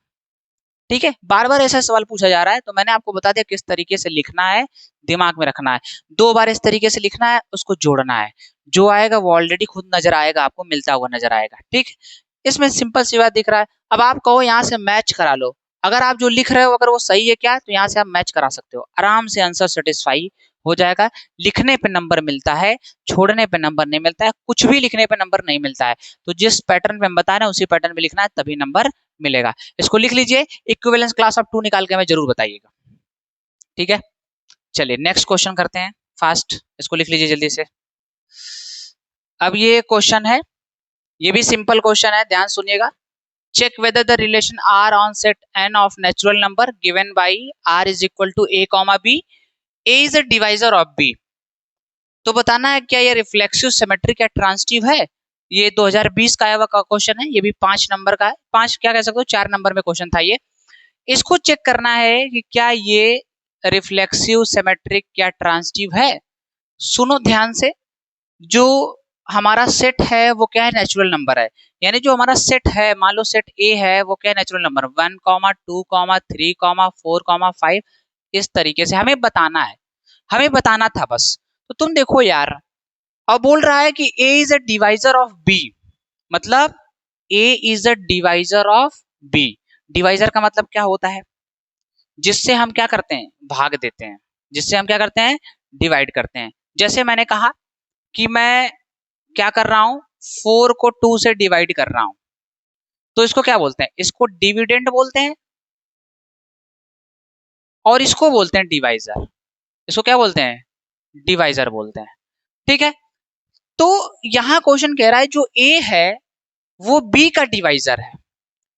ठीक है। बार बार ऐसा सवाल पूछा जा रहा है, तो मैंने आपको बता दिया किस तरीके से लिखना है, दिमाग में रखना है, 2 बार इस तरीके से लिखना है, उसको जोड़ना है, जो आएगा वो ऑलरेडी खुद नजर आएगा, आपको मिलता हुआ नजर आएगा, ठीक। इसमें सिंपल सी बात दिख रहा है। अब आप कहो यहाँ से मैच करा लो, अगर आप जो लिख रहे हो अगर वो सही है क्या, तो यहाँ से आप मैच करा सकते हो, आराम से आंसर सेटिस्फाई हो जाएगा। लिखने पे नंबर मिलता है, छोड़ने पे नंबर नहीं मिलता है, कुछ भी लिखने पे नंबर नहीं मिलता है। तो जिस पैटर्न पे हम बता रहे हैं उसी पैटर्न पे लिखना है, तभी नंबर मिलेगा। इसको लिख लीजिए, इक्विवेलेंस क्लास ऑफ 2 निकाल के हमें जरूर बताइएगा, ठीक है। चलिए नेक्स्ट क्वेश्चन करते हैं फास्ट, इसको लिख लीजिए जल्दी से। अब ये क्वेश्चन है, ये भी सिंपल क्वेश्चन है, ध्यान सुनिएगा। Check whether the relation R on set N of natural number given by R is equal to A comma b, a is a divisor of b. तो बताना है क्या ये रिफ्लेक्सिव सिमेट्रिक या ट्रांजिटिव है। ये 2020 का आया हुआ क्वेश्चन है, ये भी 5 नंबर का है, 5 क्या कह सकते हो 4 नंबर में क्वेश्चन था ये। इसको चेक करना है कि क्या ये रिफ्लेक्सिव सिमेट्रिक या ट्रांजिटिव है। सुनो ध्यान से, जो हमारा सेट है वो क्या है, नेचुरल नंबर है। यानी जो हमारा सेट है, मान लो सेट ए है, वो क्या है, नेचुरल नंबर 1, 2, 3, 4, 5, इस तरीके से हमें बताना है, हमें बताना था बस। तो तुम देखो यार, अब बोल रहा है कि A is a divisor of B, मतलब A is a divisor of B. Divisor का मतलब क्या होता है, जिससे हम क्या करते हैं, भाग देते हैं, जिससे हम क्या करते हैं, डिवाइड करते हैं। जैसे मैंने कहा कि मैं क्या कर रहा हूं, 4 को 2 से डिवाइड कर रहा हूं, तो इसको क्या बोलते हैं, इसको डिविडेंड बोलते हैं, और इसको बोलते हैं डिवाइजर। इसको क्या बोलते हैं, डिवाइजर बोलते हैं। ठीक है, तो यहां क्वेश्चन कह रहा है जो ए है वो बी का डिवाइजर है।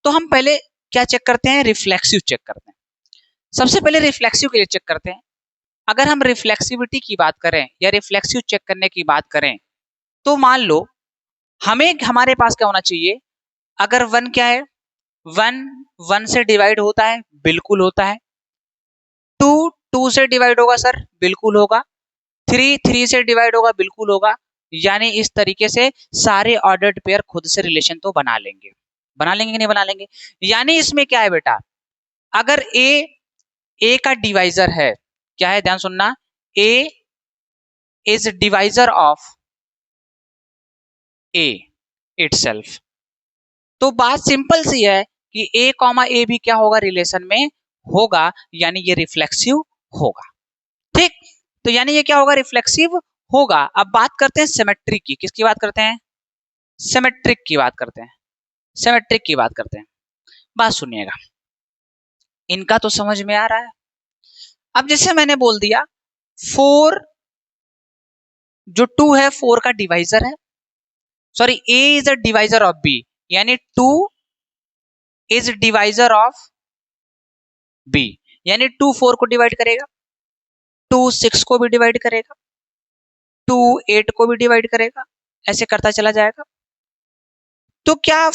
तो हम पहले क्या चेक करते हैं, रिफ्लेक्सिव चेक करते हैं। सबसे पहले रिफ्लेक्सिव के लिए चेक करते हैं। अगर हम रिफ्लेक्सिविटी की बात करें या रिफ्लेक्सिव चेक करने की बात करें, तो मान लो हमें, हमारे पास क्या होना चाहिए, अगर 1 क्या है, 1 1 से डिवाइड होता है, बिल्कुल होता है। 2 2 से डिवाइड होगा सर, बिल्कुल होगा। 3 3 से डिवाइड होगा, बिल्कुल होगा। यानी इस तरीके से सारे ऑर्डर्ड पेयर खुद से रिलेशन तो बना लेंगे, बना लेंगे कि नहीं बना लेंगे। यानी इसमें क्या है बेटा, अगर ए का डिवाइजर है, क्या है ध्यान सुनना, A is divisor of A itself. तो बात सिंपल सी है कि ए कॉमा ए भी क्या होगा, रिलेशन में होगा, यानी ये रिफ्लेक्सिव होगा। ठीक, तो यानी ये क्या होगा, रिफ्लेक्सिव होगा। अब बात करते हैं सिमेट्रिक की, किसकी बात करते हैं, सिमेट्रिक की बात करते हैं, सिमेट्रिक की बात करते हैं। बात सुनिएगा, इनका तो समझ में आ रहा है। अब जैसे मैंने बोल दिया 4, जो 2 है 4 का डिवाइजर है, sorry a is a divisor of b, यानी 2 इज डिवाइजर ऑफ बी, यानी 2 4 को डिवाइड करेगा, 2 6 को भी डिवाइड करेगा, 2 8 को भी डिवाइड करेगा, ऐसे करता चला जाएगा। तो क्या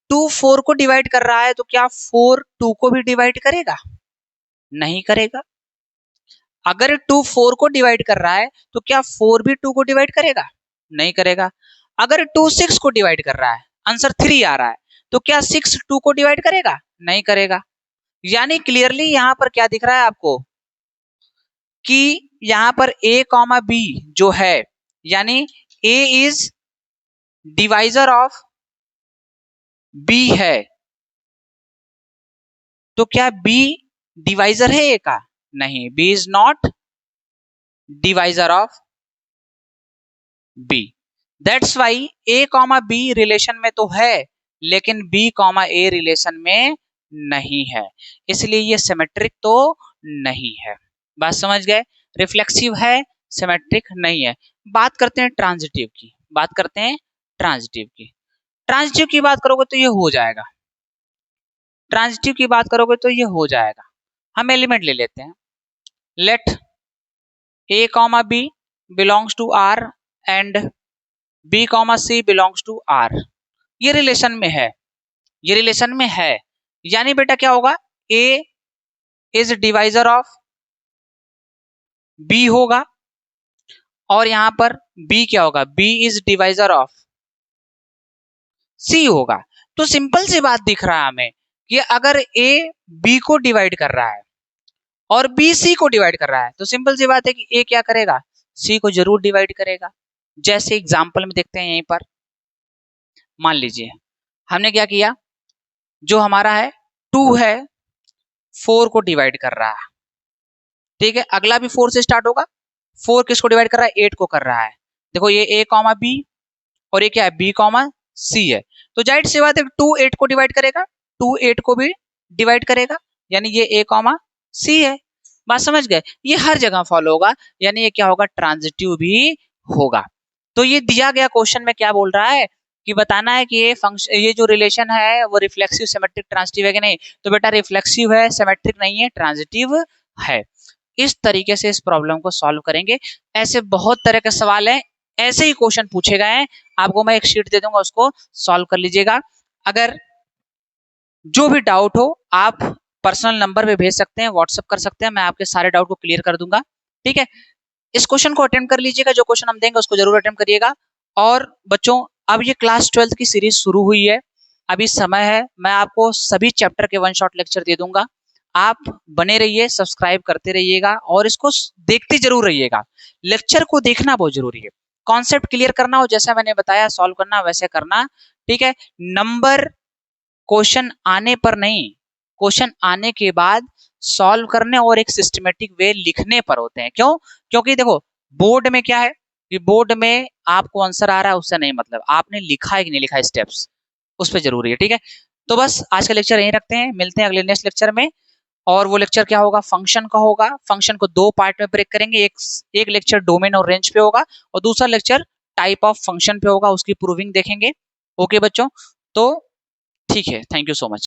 2 4 को डिवाइड कर रहा है, तो क्या 4 2 को भी डिवाइड करेगा, नहीं करेगा। अगर 2 4 को डिवाइड कर रहा है, तो क्या 4 भी 2 को डिवाइड करेगा, नहीं करेगा। अगर 2 6 को डिवाइड कर रहा है, आंसर 3 आ रहा है, तो क्या 6 2 को डिवाइड करेगा, नहीं करेगा। यानी क्लियरली यहां पर क्या दिख रहा है आपको, कि यहां पर a कॉमा बी जो है, यानी a is divisor of b है, तो क्या b डिवाइजर है a का, नहीं, b is not divisor of b। That's why a comma b relation में तो है, लेकिन b कॉमा a रिलेशन में नहीं है, इसलिए ये सिमेट्रिक तो नहीं है। बात समझ गए, रिफ्लेक्सिव है, सिमेट्रिक नहीं है। बात करते हैं ट्रांजिटिव की, बात करते हैं ट्रांजिटिव की। ट्रांजिटिव की बात करोगे तो ये हो जाएगा, ट्रांजिटिव की बात करोगे तो ये हो जाएगा। हम एलिमेंट ले लेते हैं, let a comma b belongs to r and b comma c belongs to r। ये रिलेशन में है, ये रिलेशन में है, यानी बेटा क्या होगा, a is divisor of b होगा, और यहां पर b क्या होगा, b is divisor of c होगा। तो सिंपल सी बात दिख रहा है हमें कि अगर a b को डिवाइड कर रहा है और b c को डिवाइड कर रहा है, तो सिंपल सी बात है कि a क्या करेगा, c को जरूर डिवाइड करेगा। जैसे एग्जांपल में देखते हैं, यहीं पर मान लीजिए हमने क्या किया, जो हमारा है 2 है 4 को डिवाइड कर रहा है, ठीक है, अगला भी 4 से स्टार्ट होगा। 4 किसको डिवाइड कर रहा है, 8 को कर रहा है। देखो ये a कॉमा b और ये क्या है, b कॉमा c है। तो जाहिर सी बात है 2 8 को डिवाइड करेगा, 2 8 को भी डिवाइड करेगा, यानी ये a कॉमा c है। बात समझ गए, ये हर जगह फॉलो होगा, यानी ये क्या होगा, ट्रांजिटिव भी होगा। तो ये दिया गया क्वेश्चन में क्या बोल रहा है कि बताना है कि ये फंक्शन, ये जो रिलेशन है वो रिफ्लेक्सिव, सिमेट्रिक, ट्रांजिटिव है कि नहीं। तो बेटा रिफ्लेक्सिव है, सिमेट्रिक नहीं है, ट्रांजिटिव है। इस तरीके से इस प्रॉब्लम को सॉल्व करेंगे। ऐसे बहुत तरह के सवाल हैं, ऐसे ही क्वेश्चन पूछे गए हैं। आपको मैं एक शीट दे दूंगा, उसको सॉल्व कर लीजिएगा। अगर जो भी डाउट हो आप पर्सनल नंबर पे भेज सकते हैं, व्हाट्सएप कर सकते हैं, मैं आपके सारे डाउट को क्लियर कर दूंगा। ठीक है, इस क्वेश्चन को अटेम्प्ट कर लीजिएगा, जो क्वेश्चन हम देंगे उसको जरूर अटेम्प्ट करिएगा। और बच्चों अब ये क्लास 12th की सीरीज शुरू हुई है, अभी समय है, मैं आपको सभी चैप्टर के वन शॉट लेक्चर दे दूंगा। आप बने रहिए, सब्सक्राइब करते रहिएगा और इसको देखते जरूर रहिएगा। लेक्चर को देखना बहुत जरूरी है। कॉन्सेप्ट क्लियर करना हो, जैसा मैंने बताया सॉल्व करना वैसे करना। ठीक है, नंबर क्वेश्चन आने पर नहीं, क्वेश्चन आने के बाद सॉल्व करने और एक सिस्टमेटिक वे लिखने पर होते हैं। क्यों? क्योंकि देखो बोर्ड में क्या है कि बोर्ड में आपको आंसर आ रहा है उससे नहीं मतलब, आपने लिखा है कि नहीं लिखा है स्टेप्स, उस पर जरूरी है। ठीक है, तो बस आज का लेक्चर यहीं रखते हैं, मिलते हैं अगले नेक्स्ट लेक्चर में। और वो लेक्चर क्या होगा, फंक्शन का होगा। फंक्शन को दो पार्ट में ब्रेक करेंगे, एक लेक्चर डोमेन और रेंज पे होगा और दूसरा लेक्चर टाइप ऑफ फंक्शन पे होगा, उसकी प्रूविंग देखेंगे। ओके बच्चों, तो ठीक है, थैंक यू सो मच।